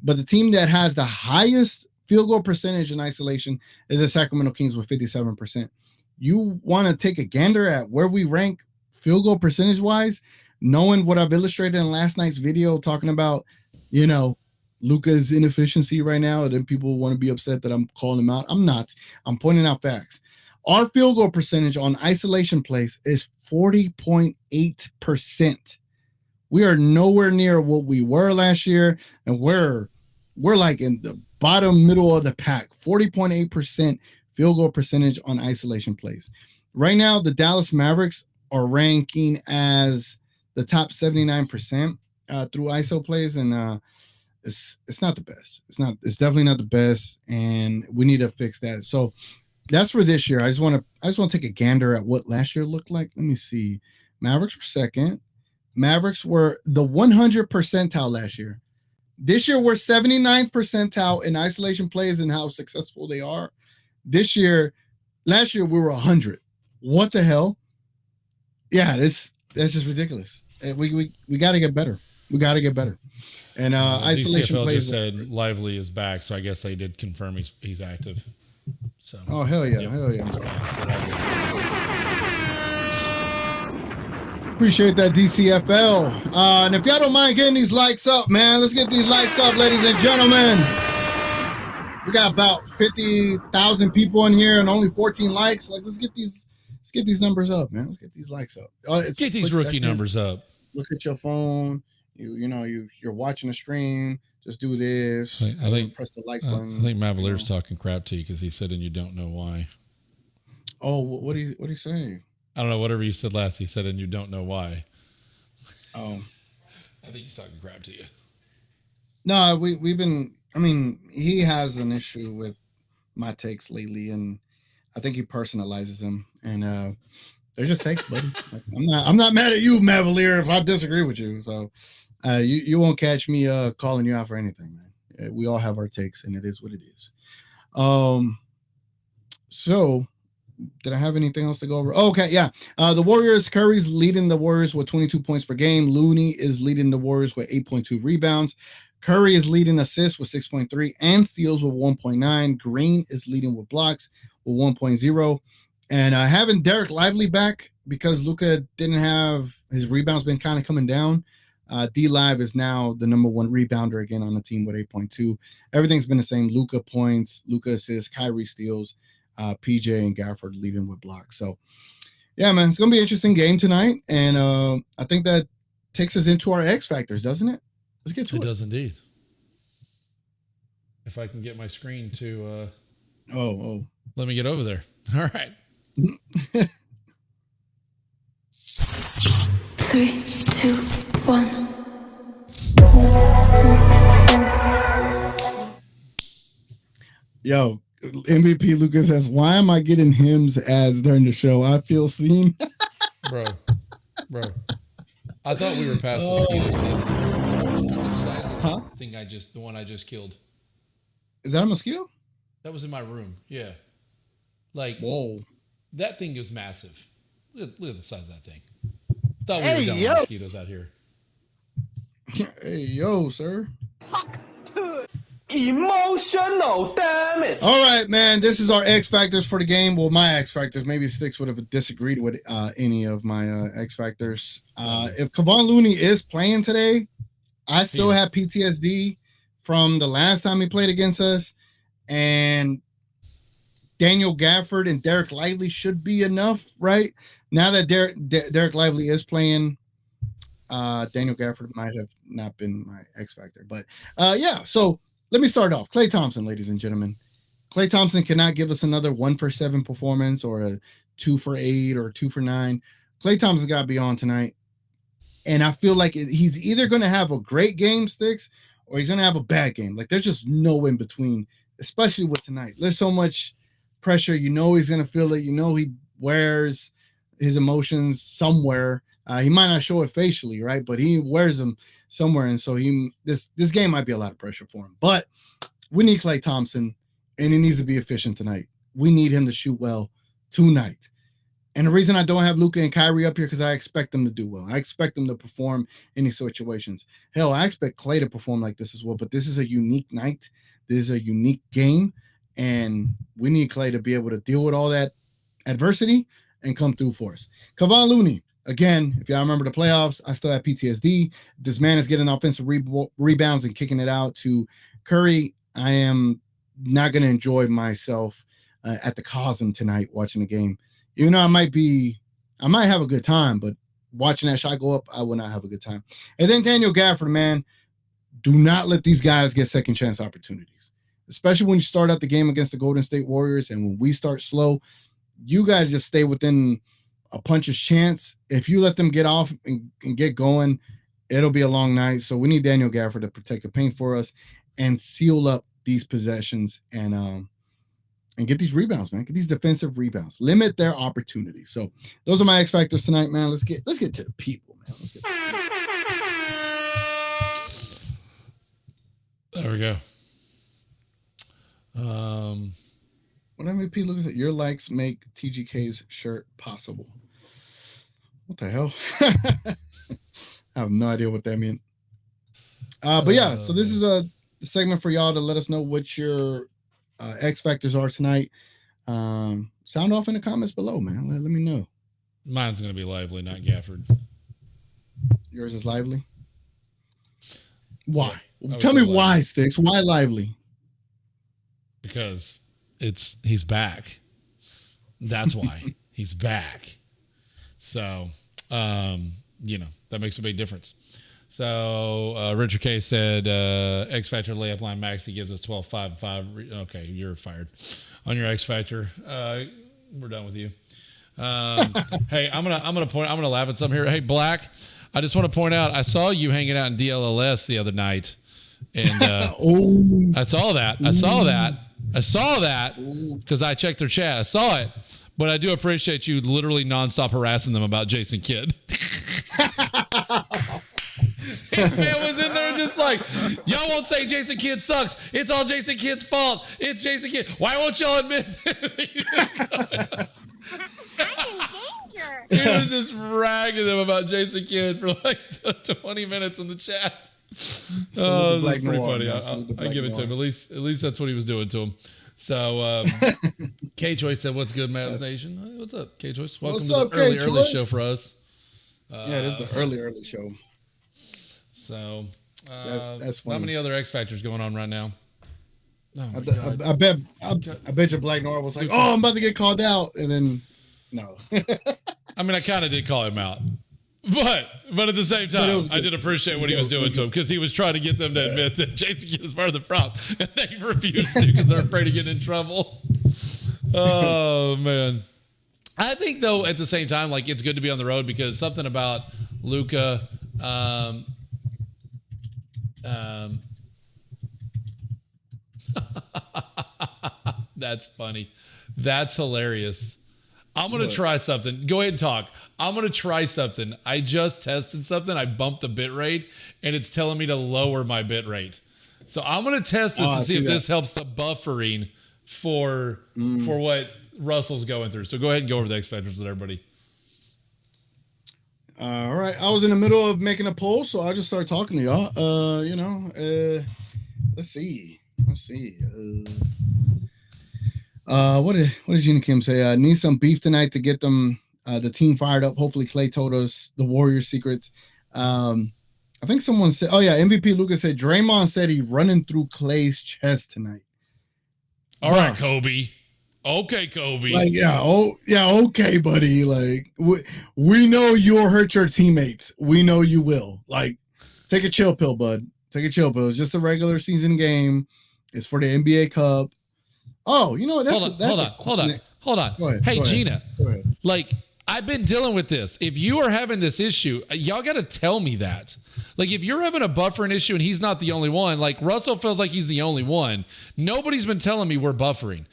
S1: But the team that has the highest field goal percentage in isolation is the Sacramento Kings with 57%. You want to take a gander at where we rank field goal percentage-wise, knowing what I've illustrated in last night's video talking about, you know, Luka's inefficiency right now, and then people want to be upset that I'm calling him out. I'm not. I'm pointing out facts. Our field goal percentage on isolation plays is 40.8%. We are nowhere near what we were last year, and we're like in the bottom middle of the pack. 40.8% field goal percentage on isolation plays. Right now, the Dallas Mavericks are ranking as the top 79% through ISO plays, and it's not the best. It's definitely not the best, and we need to fix that. So that's for this year. I just want to take a gander at what last year looked like. Let me see. Mavericks were second. Mavericks were the 100th percentile last year. This year we're 79th percentile in isolation plays and how successful they are. Last year we were 100. What the hell? Yeah, that's just ridiculous. We got to get better. We got to get better. And isolation
S2: DCFL
S1: plays
S2: just said Lively is back, so I guess they did confirm he's active. So.
S1: Oh hell yeah, hell yeah! Appreciate that, DCFL. And if y'all don't mind getting these likes up, man, let's get these likes up, ladies and gentlemen. We got about 50,000 people in here and only 14 likes. Like, let's get these numbers up, man. Let's get these likes up.
S2: Get these rookie numbers up.
S1: Look at your phone. You're watching a stream. Just do this.
S2: I think
S1: press the like button.
S2: I think Mavalier's talking crap to you because he said, and you don't know why.
S1: Oh, what do you say? I
S2: don't know. Whatever you said last, he said, and you don't know why.
S1: Oh,
S2: I think he's talking crap to you.
S1: No, we've been. I mean, he has an issue with my takes lately, and I think he personalizes them. And they're just takes, buddy. Like, I'm not mad at you, Mavalier, if I disagree with you. So. You won't catch me calling you out for anything, man. We all have our takes, and it is what it is. So did I have anything else to go over? Okay, yeah. The Warriors, Curry's leading the Warriors with 22 points per game. Looney is leading the Warriors with 8.2 rebounds. Curry is leading assists with 6.3 and steals with 1.9. Green is leading with blocks with 1.0. And having Derek Lively back because Luka didn't have his rebounds been kind of coming down. D Live is now the number 1 rebounder again on the team with 8.2. Everything's been the same. Luka points, Luka assists, Kyrie steals, PJ and Gafford leading with blocks. So, yeah, man, it's going to be an interesting game tonight. And I think that takes us into our X factors, doesn't it? Let's get to it.
S2: It does indeed. If I can get my screen to... Let me get over there. All right.
S7: 3, 2, 1.
S1: Yo, MVP Lucas says, why am I getting Hims ads during the show? I feel seen.
S2: Bro. I thought we were past the mosquito season. I was sizing the one I just killed.
S1: Is that a mosquito?
S2: That was in my room. Yeah. Like,
S1: whoa.
S2: That thing is massive. Look at the size of that thing. Thought we were done with mosquitoes out here.
S1: Hey, yo, sir.
S5: Emotional, damn it.
S1: All right, man. This is our X factors for the game. Well, my X factors. Maybe Stix would have disagreed with any of my X factors. If Kevon Looney is playing today, I still have PTSD from the last time he played against us, and Daniel Gafford and Derek Lively should be enough, right? Now that Derek Lively is playing, Daniel Gafford might have not been my X factor, but yeah. So let me start off. Klay Thompson, ladies and gentlemen. Klay Thompson cannot give us another 1-for-7 performance or a 2-for-8 or 2-for-9. Klay Thompson got to be on tonight. And I feel like he's either going to have a great game, Stix, or he's going to have a bad game. Like, there's just no in between, especially with tonight. There's so much pressure. You know he's going to feel it. You know he wears his emotions somewhere. He might not show it facially, right? But he wears them somewhere. And so this game might be a lot of pressure for him. But we need Klay Thompson, and he needs to be efficient tonight. We need him to shoot well tonight. And the reason I don't have Luka and Kyrie up here because I expect them to do well. I expect them to perform in these situations. Hell, I expect Klay to perform like this as well. But this is a unique night. This is a unique game. And we need Klay to be able to deal with all that adversity and come through for us. Kevon Looney. Again, if y'all remember the playoffs, I still have PTSD. This man is getting offensive rebounds and kicking it out to Curry. I am not going to enjoy myself at the Cosm tonight watching the game. Even though I might have a good time, but watching that shot go up, I will not have a good time. And then Daniel Gafford, man, do not let these guys get second chance opportunities, especially when you start out the game against the Golden State Warriors. And when we start slow, you guys just stay within a puncher's chance. If you let them get off and get going, it'll be a long night. So we need Daniel Gafford to protect the paint for us and seal up these possessions and get these rebounds, man. Get these defensive rebounds. Limit their opportunities. So those are my X factors tonight, man. Let's get to the people, man. Let's get to the people.
S2: There we go.
S1: What MVP looks at your likes make TGK's shirt possible. What the hell? I have no idea what that meant. But yeah, so this is a segment for y'all to let us know what your X factors are tonight. Sound off in the comments below, man. Let me know.
S2: Mine's going to be Lively, not Gafford.
S1: Yours is Lively? Why?
S2: Yeah,
S1: tell me why, Stix. Why Lively?
S2: Because he's back. That's why he's back. So, that makes a big difference. So, Richard K said, X Factor layup line max, he gives us 12, 5, and 5. Okay, you're fired on your X Factor. We're done with you. Hey, I'm gonna laugh at something here. Hey, Black, I just want to point out, I saw you hanging out in DLLS the other night. And I saw that because I checked their chat. I saw it, but I do appreciate you literally nonstop harassing them about Jason Kidd. Man was in there just like, y'all won't say Jason Kidd sucks. It's all Jason Kidd's fault. It's Jason Kidd. Why won't y'all admit that?
S8: I'm in danger.
S2: He was just ragging them about Jason Kidd for like 20 minutes in the chat. Oh, that's pretty funny. I give it to him. At least that's what he was doing to him. So, K-Choice said, "What's good, Mavs Nation? Hey, what's up, K-Choice? Welcome to the early show for us."
S1: Yeah, it is the early show.
S2: So,
S1: that's funny.
S2: Not many other X factors going on right now. Oh
S1: I bet you Black Noir was like, "Oh, I'm about to get called out," and then no.
S2: I mean, I kind of did call him out. But at the same time, I did appreciate what he was doing to him because he was trying to get them to admit that Jason Kidd is part of the problem, and they refused to because they're afraid of getting in trouble. Oh, man. I think, though, at the same time, like, it's good to be on the road because something about Luka, that's funny. That's hilarious. I'm going to try something. Go ahead and talk. I'm going to try something. I just tested something. I bumped the bit rate, and it's telling me to lower my bit rate. So I'm going to test this to see if this helps the buffering for what Russell's going through. So go ahead and go over the X factors with everybody.
S1: All right. I was in the middle of making a poll, so I'll just start talking to y'all. Let's see. What did Gina Kim say? Need some beef tonight to get them the team fired up. Hopefully Klay told us the Warriors secrets. I think someone said, oh yeah, MVP Luka said Draymond said he running through Klay's chest tonight.
S2: All right, Kobe. Okay, Kobe.
S1: Like, okay, buddy. Like, we know you'll hurt your teammates. We know you will. Like, take a chill pill, bud. Take a chill pill. It's just a regular season game. It's for the NBA Cup. Oh, you know what?
S2: Hold on.
S1: Go ahead.
S2: Hey, Gina. Go ahead. Like, I've been dealing with this. If you are having this issue, y'all got to tell me that. Like, if you're having a buffering issue and he's not the only one, like Russell feels like he's the only one. Nobody's been telling me we're buffering.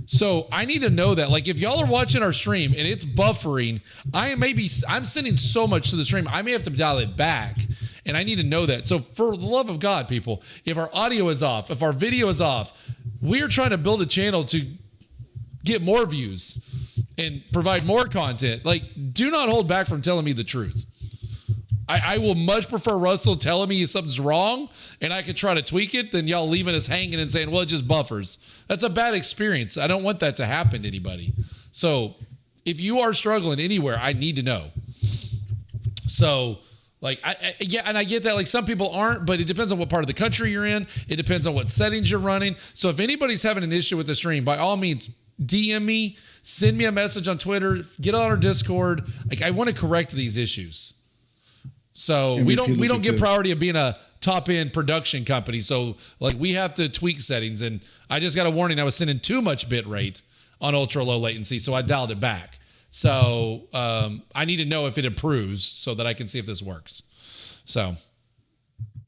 S2: So I need to know that. Like, if y'all are watching our stream and it's buffering, I'm sending so much to the stream, I may have to dial it back, and I need to know that. So for the love of God, people, if our audio is off, if our video is off, we're trying to build a channel to get more views and provide more content. Like, do not hold back from telling me the truth. I will much prefer Russell telling me something's wrong and I can try to tweak it than y'all leaving us hanging and saying, well, it just buffers. That's a bad experience. I don't want that to happen to anybody. So if you are struggling anywhere, I need to know. So like, I get that. Like, some people aren't, but it depends on what part of the country you're in. It depends on what settings you're running. So if anybody's having an issue with the stream, by all means, DM me, send me a message on Twitter, get on our Discord. Like, I want to correct these issues. So we don't get priority of being a top end production company. So like, we have to tweak settings, and I just got a warning. I was sending too much bit rate on ultra low latency, so I dialed it back. So I need to know if it improves so that I can see if this works. So.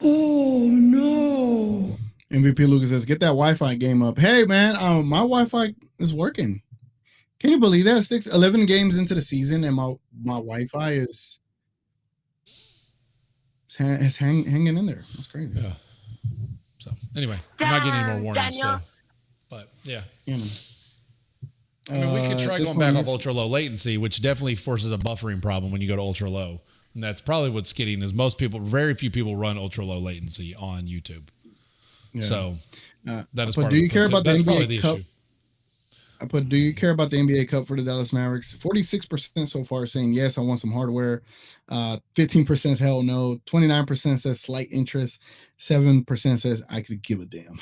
S1: Oh no. MVP Lucas says, get that Wi-Fi game up. Hey man, my Wi-Fi is working. Can you believe that? Stix 11 games into the season and my Wi-Fi is hanging in there. That's crazy.
S2: Yeah. So anyway, I'm not getting any more warnings. So, but yeah.
S1: You know.
S2: I mean, we could try going back off ultra low latency, which definitely forces a buffering problem when you go to ultra low. And that's probably what's getting is very few people run ultra low latency on YouTube. Yeah. So that is part
S1: do you care about the
S2: NBA
S1: Cup? I put, do you care about the NBA Cup for the Dallas Mavericks? 46% so far saying yes, I want some hardware. 15% says hell no. 29% says slight interest. 7% says I could give a damn.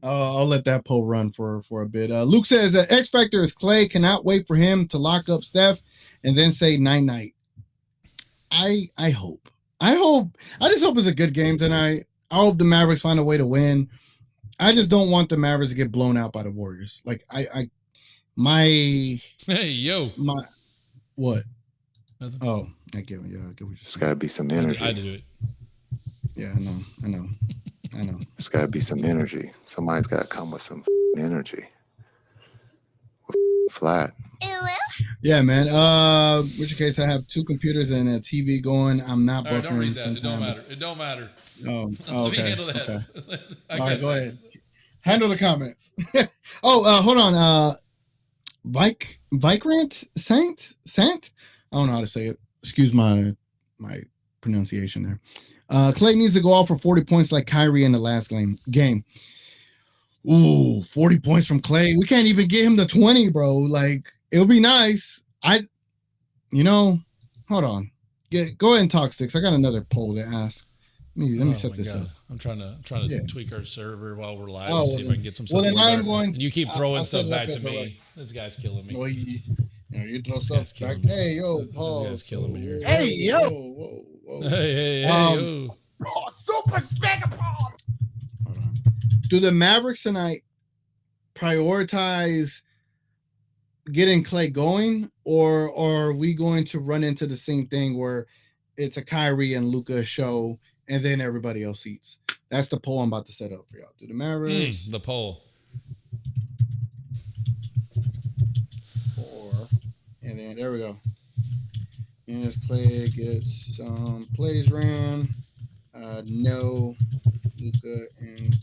S1: I'll let that poll run for a bit. Luke says X Factor is Klay. Cannot wait for him to lock up Steph and then say night. I hope. I just hope it's a good game tonight. I hope the Mavericks find a way to win. I just don't want the Mavericks to get blown out by the Warriors. Like what?
S2: Nothing.
S1: Oh, I get what you're
S9: There's got to be some energy.
S2: I had to do it.
S1: Yeah, I know.
S9: There's got to be some energy. Somebody's got to come with some energy. Flat.
S1: Yeah, man. Which case I have 2 computers and a TV going. I'm not buffering.
S2: Don't read that. It don't matter.
S1: Oh, okay.
S2: Let me handle that.
S1: Okay. All right, go ahead. Handle the comments. Hold on. Vikrant Sant? I don't know how to say it. Excuse my pronunciation there. Klay needs to go off for 40 points like Kyrie in the last game. Ooh, 40 points from Klay. We can't even get him to 20, bro. Like, it would be nice. Hold on. Go ahead and talk, Stix. I got another poll to ask. Let me set this up.
S2: I'm trying to tweak our server while we're live see if I can get some
S1: stuff.
S2: Well, then and you keep throwing stuff back to me. Right. This guy's killing me.
S1: Well, you throw stuff back. Hey, yo, Paul.
S2: This guy's killing me here.
S3: Hey, yo.
S2: Whoa. Hey, yo.
S3: Super mega Paul.
S1: Hold on. Do the Mavericks tonight prioritize getting Klay going, or are we going to run into the same thing where it's a Kyrie and Luka show and then everybody else eats? That's the poll I'm about to set up for y'all. Do the Mavericks
S2: the poll,
S1: and then there we go. And as Klay gets some plays ran, no Luka and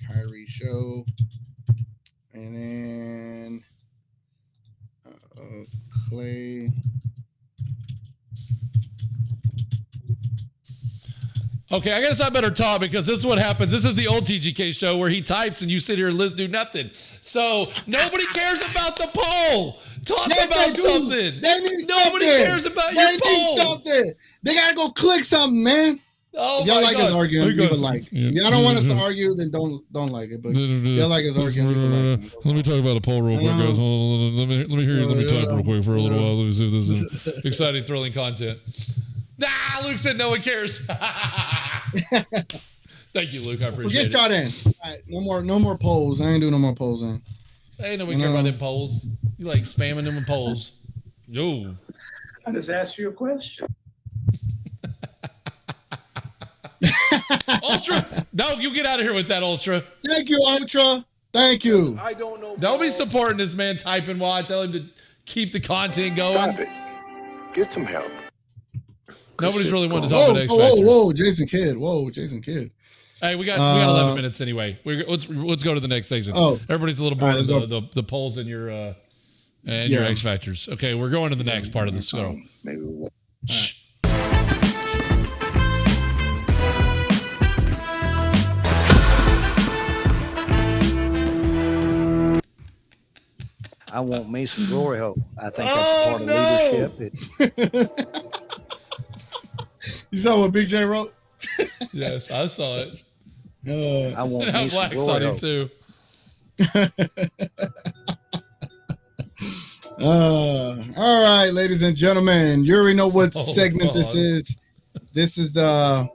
S1: Kyrie show. And then Klay.
S2: Okay, I guess I better talk because this is what happens. This is the old TGK show where he types and you sit here and do nothing. So nobody cares about the poll. Talk about something. Nobody cares about your poll.
S1: They need something. They gotta go click something, man.
S2: Oh,
S1: if y'all like us arguing, leave a like. If y'all don't want us to argue, then don't like it. But if y'all like us arguing, leave a like.
S2: Let me talk about a poll real quick, guys. Let me hear you. Let me type real quick for a little while. Let me see if this is exciting, thrilling content. Luke said no one cares. Thank you, Luke. I appreciate it.
S1: Forget y'all then. All right, no more polls. I ain't doing no more polls then.
S2: Ain't nobody care about them polls. You like spamming them with polls. Yo.
S10: I just asked you a question.
S2: Ultra. No, you get out of here with that, Ultra.
S1: Thank you, Ultra. Thank you.
S10: I don't know.
S2: Don't be supporting this man typing while I tell him to keep the content going.
S4: Stop it. Get some help.
S2: Nobody's really wanted to talk about X Factor.
S1: Whoa, Jason Kidd. Whoa, Jason Kidd.
S2: Hey, we got 11 minutes anyway. Let's go to the next section. Everybody's a little bored of the polls and your X Factors. Okay, we're going to the next part of the show.
S9: Maybe we'll.
S2: Shh.
S11: I want me some glory hole. I think that's part of leadership.
S1: You saw what Big J wrote?
S2: Yes, I saw it.
S11: I want me some glory hole.
S2: Too.
S1: All right, ladies and gentlemen, you already know what segment this is. This is the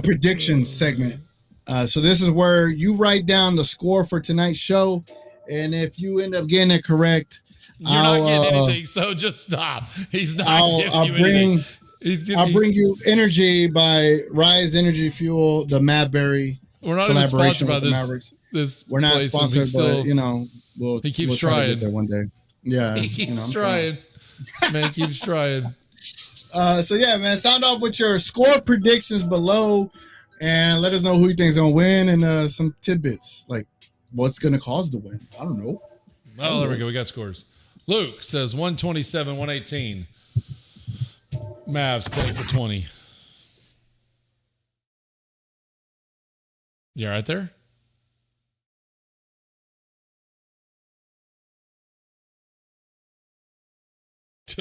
S1: prediction segment. So this is where you write down the score for tonight's show, and if you end up getting it correct,
S2: you're not getting anything. So just stop. He's not giving you anything.
S1: I'll bring you energy by Rise Energy Fuel, the Mavberry.
S2: We're not even sponsored by this.
S1: Mavericks. We're not sponsored, but
S2: he keeps
S1: we'll
S2: trying.
S1: Try to get there one day. Yeah,
S2: he keeps trying. Man keeps trying.
S1: So yeah, man, sound off with your score predictions below, and let us know who you think is gonna win, and some tidbits like what's gonna cause the win. I don't know.
S2: Oh, there we go. We got scores. Luke says 127, 118. Mavs play for 20. You right there?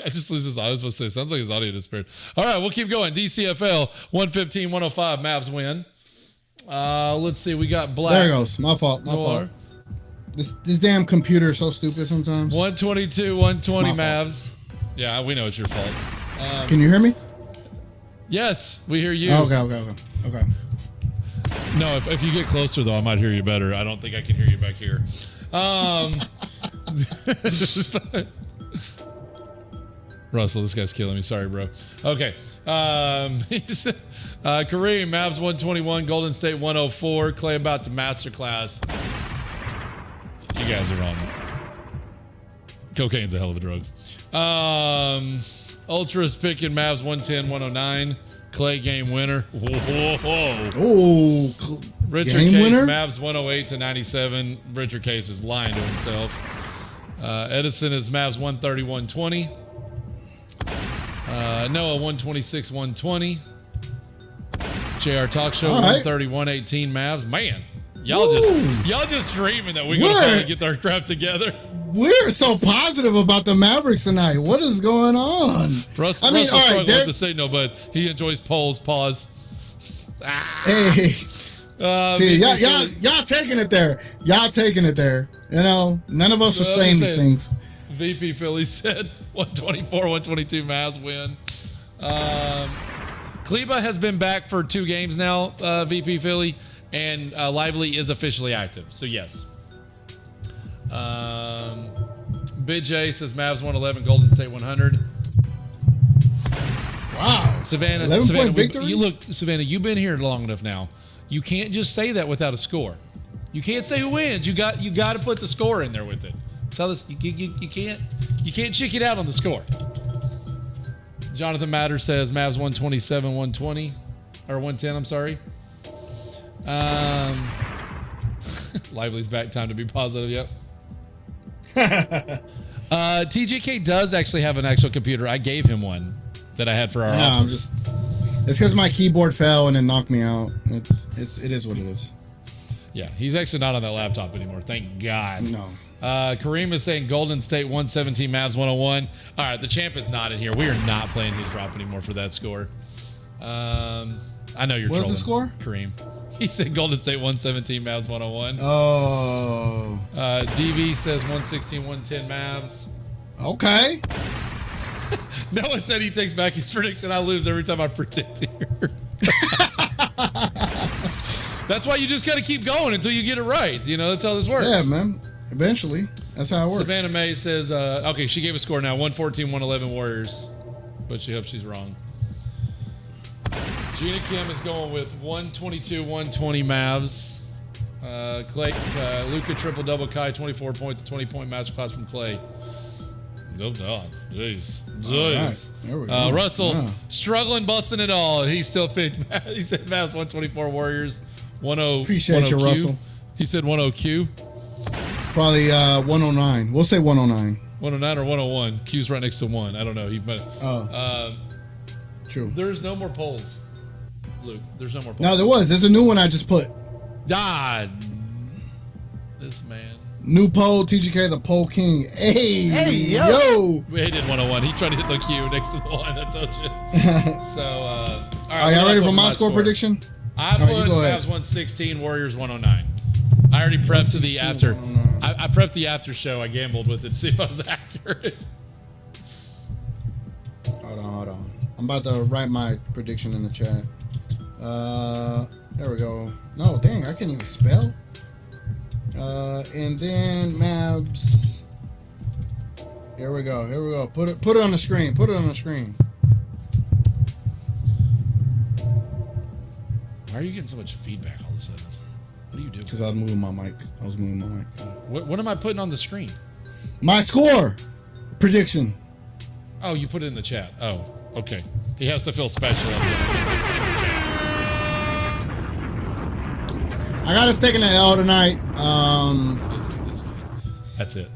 S2: I just lose his audio. I was supposed to say, sounds like his audio disappeared. All right, we'll keep going. DCFL 115, 105. Mavs win. Let's see. We got Black.
S1: There it goes. My fault. This damn computer is so stupid sometimes.
S2: 122, 120 Mavs. Yeah, we know it's your fault.
S1: Can you hear me?
S2: Yes, we hear you.
S1: Okay.
S2: No, if you get closer, though, I might hear you better. I don't think I can hear you back here. Russell, this guy's killing me. Sorry, bro. Okay. Kareem, Mavs 121, Golden State 104. Klay about to masterclass. You guys are wrong. Cocaine's a hell of a drug. Ultra's picking Mavs 110, 109. Klay game winner. Whoa.
S1: Oh,
S2: Richard
S1: game
S2: Case,
S1: winner?
S2: Mavs 108 to 97. Richard Case is lying to himself. Edison is Mavs 130, 120. Noah 126, 120. JR Talk Show 130, 118 Mavs. Man, y'all just dreaming that we're gonna finally get our crap together.
S1: We're so positive about the Mavericks tonight. What is going on?
S2: Russell struggled with the signal, but he enjoys polls. Pause.
S1: Hey. See, y'all taking it there. Y'all taking it there. You know, none of us are saying these things.
S2: VP Philly said 124, 122 Mavs win. Kleba has been back for 2 games now, VP Philly, and Lively is officially active. So, yes. Big J says Mavs 111, Golden State 100.
S1: Wow.
S2: Savannah, Savannah, you've been here long enough now. You can't just say that without a score. You can't say who wins. You got to put the score in there with it. So you can't chicken out on the score. Jonathan Matter says Mavs 127, 120 or 110. I'm sorry. Lively's back. Time to be positive. Yep. TGK does actually have an actual computer. I gave him one that I had for our office.
S1: It's because my keyboard fell and it knocked me out. It is what it is.
S2: Yeah, he's actually not on that laptop anymore. Thank God.
S1: No.
S2: Kareem is saying Golden State 117, Mavs 101. All right, the champ is not in here. We are not playing his drop anymore for that score. I know you're trolling.
S1: What's the score?
S2: Kareem. He said Golden State 117, Mavs 101.
S1: Oh.
S2: DV says 116, 110 Mavs.
S1: Okay.
S2: Noah said he takes back his prediction. I lose every time I predict here. That's why you just got to keep going until you get it right. You know, that's how this works.
S1: Yeah, man. Eventually. That's how it works.
S2: Savannah May says, okay, she gave a score now, 114, 111 Warriors. But she hopes she's wrong. Gina Kim is going with 122, 120 Mavs. Klay, Luka triple-double, Kai, 24 points, 20-point masterclass from Klay. Oh, God. Jeez.
S1: Right. There we go.
S2: Russell, struggling, busting it all. And he still picked, he said Mavs 124 Warriors, 10.
S1: Appreciate you, Russell.
S2: He said 10Q.
S1: Probably 109. We'll say 109.
S2: 109 or 101. Q's right next to 1. I don't know.
S1: True.
S2: There's no more polls, Luke. There's no more polls.
S1: No, there was. There's a new one I just put.
S2: God. This man.
S1: New poll, TGK, the poll king. Hey, yo.
S2: He did 101. He tried to hit the Q next to the 1. I told you. So, all right.
S1: Are y'all ready for my score prediction?
S2: I put Mavs 116, Warriors 109. I already prepped the after. I prepped the after show. I gambled with it to see if I was accurate.
S1: Hold on. I'm about to write my prediction in the chat. There we go. No, dang, I can't even spell. And then Mavs. Here we go. Put it on the screen.
S2: Why are you getting so much feedback all of a sudden? What are you doing?
S1: Because I was moving my mic.
S2: What am I putting on the screen?
S1: My score prediction.
S2: Oh, you put it in the chat. Oh, okay. He has to feel special.
S1: I got us taking an L tonight.
S2: That's it.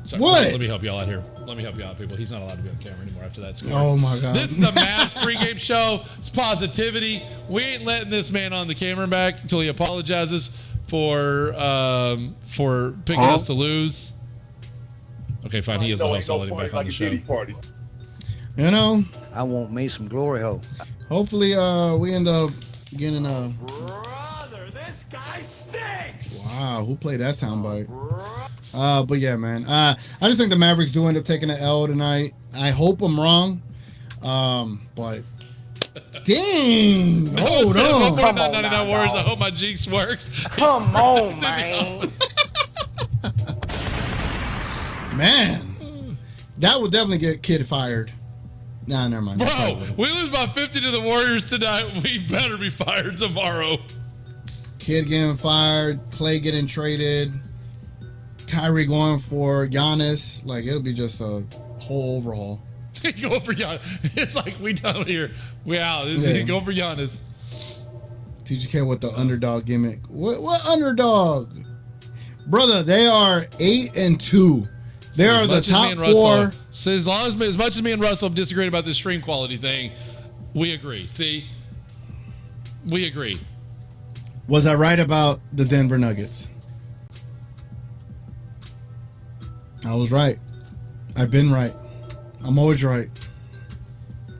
S2: Sorry,
S1: what?
S2: Let me help y'all out here. Let me help you out, people. He's not allowed to be on camera anymore after that score.
S1: Oh, my God.
S2: This is the MAVS pregame show. It's positivity. We ain't letting this man on the camera back until he apologizes for picking us to lose. Okay, fine. He is the host. I'll let him back on the show.
S1: You know,
S11: I want me some glory hole.
S1: Hopefully, we end up getting a.
S3: Brother, this guy stinks.
S1: Wow, who played that soundbite? But yeah, man. I just think the Mavericks do end up taking an L tonight. I hope I'm wrong. But dang, hold on.
S2: Come on, 99 Warriors. I hope my jinx works.
S10: Come on, man.
S1: Man, that would definitely get Kid fired. Nah, never mind.
S2: Bro, we lose by 50 to the Warriors tonight. We better be fired tomorrow.
S1: Kid getting fired, Klay getting traded, Kyrie going for Giannis. Like, it'll be just a whole overhaul.
S2: Go for Giannis. It's like we down here. We out. Go for Giannis.
S1: TGK with the underdog gimmick. What underdog? Brother, they are 8-2. They are the top 4.
S2: So as much as me and Russell disagreed about this stream quality thing, we agree. See? We agree.
S1: Was I right about the Denver Nuggets? I was right. I've been right. I'm always right.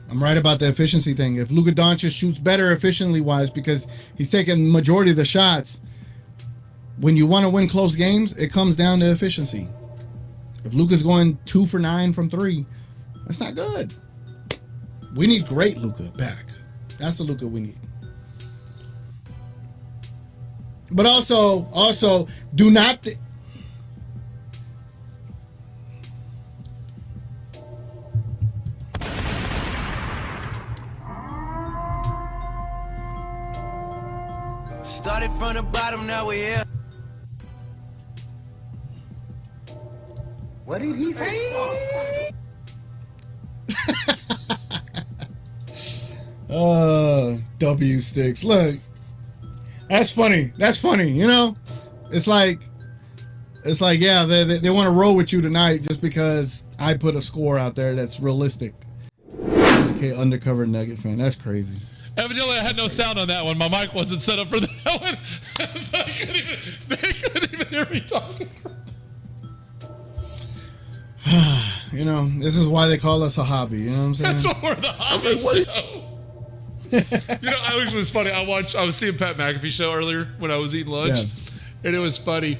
S1: I'm right about the efficiency thing. If Luka Doncic shoots better efficiently-wise because he's taking majority of the shots, when you want to win close games, it comes down to efficiency. If Luka's going 2 for 9 from 3, that's not good. We need great Luka back. That's the Luka we need. But also, do not.
S6: Started from the bottom, now we're here.
S10: What did he say?
S1: W Stix. Look, that's funny. You know, it's like It's like, yeah, they want to roll with you tonight just because I put a score out there that's realistic. Okay, undercover Nugget fan. That's crazy.
S2: Evidently, I had no sound on that one. My mic wasn't set up for that one. So they couldn't even hear me talking.
S1: You know, this is why they call us a hobby. You know what I'm saying?
S2: That's what we're the hobby show. You know, it was funny. I was seeing Pat McAfee show earlier when I was eating lunch, and it was funny.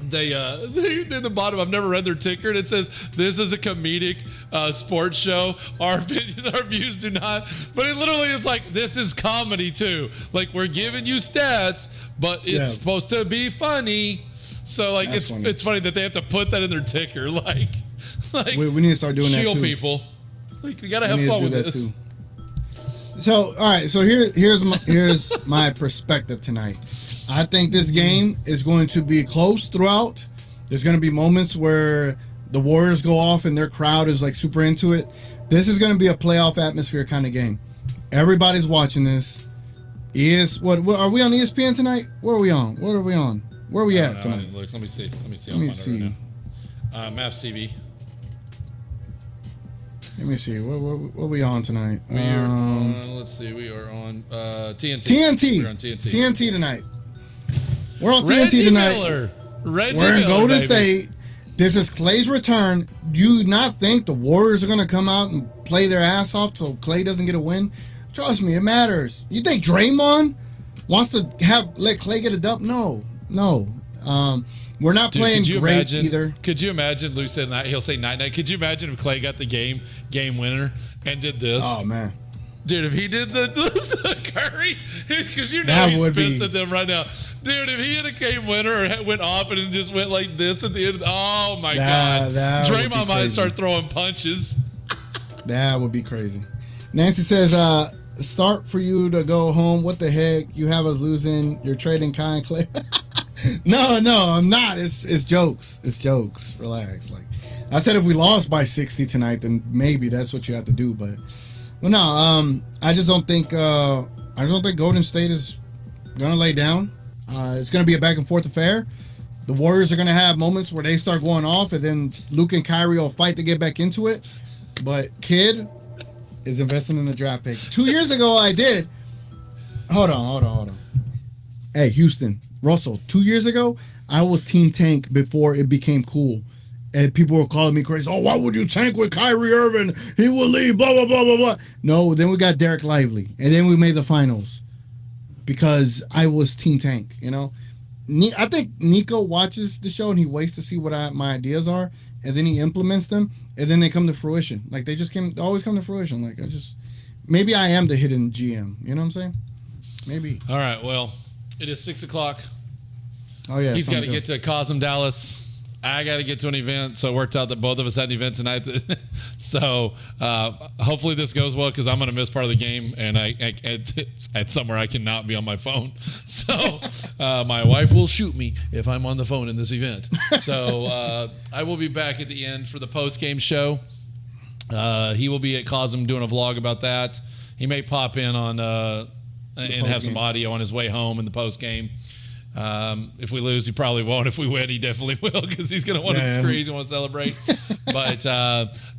S2: They at the bottom, I've never read their ticker, and it says, "This is a comedic sports show. Our opinions, our views do not." But it literally is like, this is comedy too. Like, we're giving you stats, but it's supposed to be funny. So like, it's funny that they have to put that in their ticker. Like
S1: we need to start doing that too.
S2: Shield people. Like, we gotta have fun with this. Too.
S1: So all right, so here's my perspective tonight. I think this game is going to be close throughout. There's going to be moments where the Warriors go off and their crowd is like super into it. This is going to be a playoff atmosphere kind of game. Everybody's watching this. What are we on ESPN tonight? Where are we on? What are we on? Where are we at tonight?
S2: Look, let me see.
S1: Let me see.
S2: Right now. MAVS TV.
S1: Let me see. What are we on tonight?
S2: We are on, let's see. We are on TNT.
S1: TNT.
S2: We're on TNT.
S1: TNT tonight. We're on TNT tonight. We're in Golden State. This is Klay's return. Do you not think the Warriors are going to come out and play their ass off so Klay doesn't get a win? Trust me, it matters. You think Draymond wants to let Klay get a dub? No. We're not playing great either.
S2: Could you imagine, Lou said he'll say night-night. Could you imagine if Klay got the game winner and did this?
S1: Oh, man.
S2: Dude, if he did the Curry, because you know he's pissed at them right now. Dude, if he had a game winner or went off and just went like this at the end, oh my God. Draymond might start throwing punches.
S1: That would be crazy. Nancy says, start for you to go home. What the heck? You have us losing. You're trading Kai and Klay. No, I'm not. It's jokes. It's jokes. Relax. Like I said, if we lost by 60 tonight, then maybe that's what you have to do. But no, I just don't think Golden State is gonna lay down. It's gonna be a back and forth affair. The Warriors are gonna have moments where they start going off, and then Luka and Kyrie will fight to get back into it. But Kid is investing in the draft pick. 2 years ago, I did. Hold on. Hey, Houston. Russell, 2 years ago, I was Team Tank before it became cool. And people were calling me crazy. Oh, why would you tank with Kyrie Irving? He will leave, blah, blah, blah, blah, blah. No, then we got Derek Lively. And then we made the finals. Because I was Team Tank, you know? I think Nico watches the show and he waits to see what my ideas are. And then he implements them. And then they come to fruition. Like, they always come to fruition. Like, maybe I am the hidden GM. You know what I'm saying? Maybe.
S2: All right, well. It is 6 o'clock.
S1: Oh, yeah.
S2: He's got to get to Cosm, Dallas. I got to get to an event. So it worked out that both of us had an event tonight. So hopefully this goes well because I'm going to miss part of the game. And at somewhere I cannot be on my phone. So my wife will shoot me if I'm on the phone in this event. So I will be back at the end for the post-game show. He will be at Cosm doing a vlog about that. He may pop in on... and have some audio on his way home in the post game. If we lose, he probably won't. If we win, he definitely will because he's going to want to scream. He's going to want to celebrate. But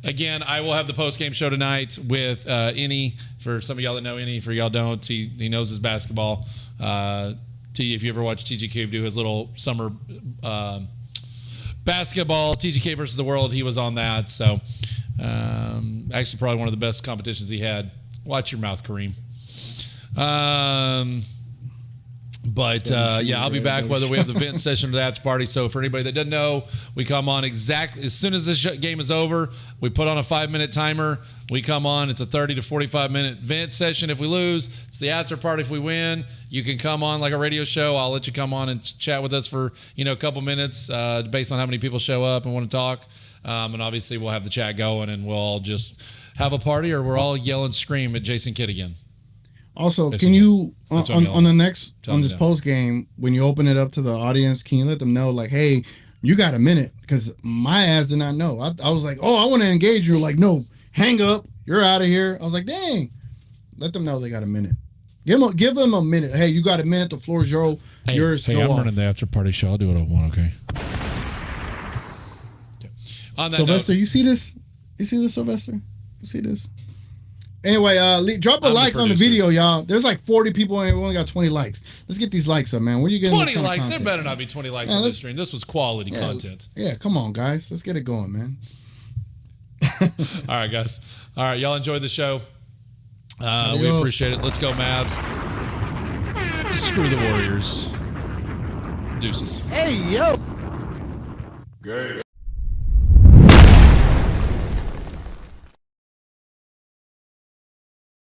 S2: again, I will have the post game show tonight with Innie. For some of y'all that know Innie, for y'all don't, he knows his basketball. If you ever watch TGK do his little summer basketball, TGK versus the world, he was on that. So actually, probably one of the best competitions he had. Watch your mouth, Kareem. But I'll be back whether we have the event session or the after party. So for anybody that doesn't know, we come on exactly as soon as this game is over. We put on a 5-minute timer. We come on. It's a 30 to 45-minute event session. If we lose, it's the after party. If we win, you can come on like a radio show. I'll let you come on and chat with us for a couple minutes based on how many people show up and want to talk. And obviously we'll have the chat going and we'll all just have a party, or we're all yell and scream at Jason Kidd again.
S1: Also, can you on this post game, when you open it up to the audience, can you let them know, like, hey, you got a minute? Because my ass did not know. I was like, oh, I want to engage you. Like, no, hang up. You're out of here. I was like, dang. Let them know they got a minute. Give them a minute. Hey, you got a minute. The floor is yours.
S2: Hey, I'm running the after party show. I'll do it at 1, okay? On that
S1: Sylvester,
S2: note,
S1: you see this? You see this, Sylvester? You see this? Anyway, drop a like on the video, y'all. There's like 40 people and we only got 20 likes. Let's get these likes up, man. Where are you getting
S2: 20 likes? There better not be 20 likes on this stream. This was quality content.
S1: Yeah, come on, guys. Let's get it going, man.
S2: All right, guys. All right, y'all enjoy the show. We appreciate it. Let's go, Mavs. Screw the Warriors. Deuces.
S1: Hey, yo.
S4: Gay.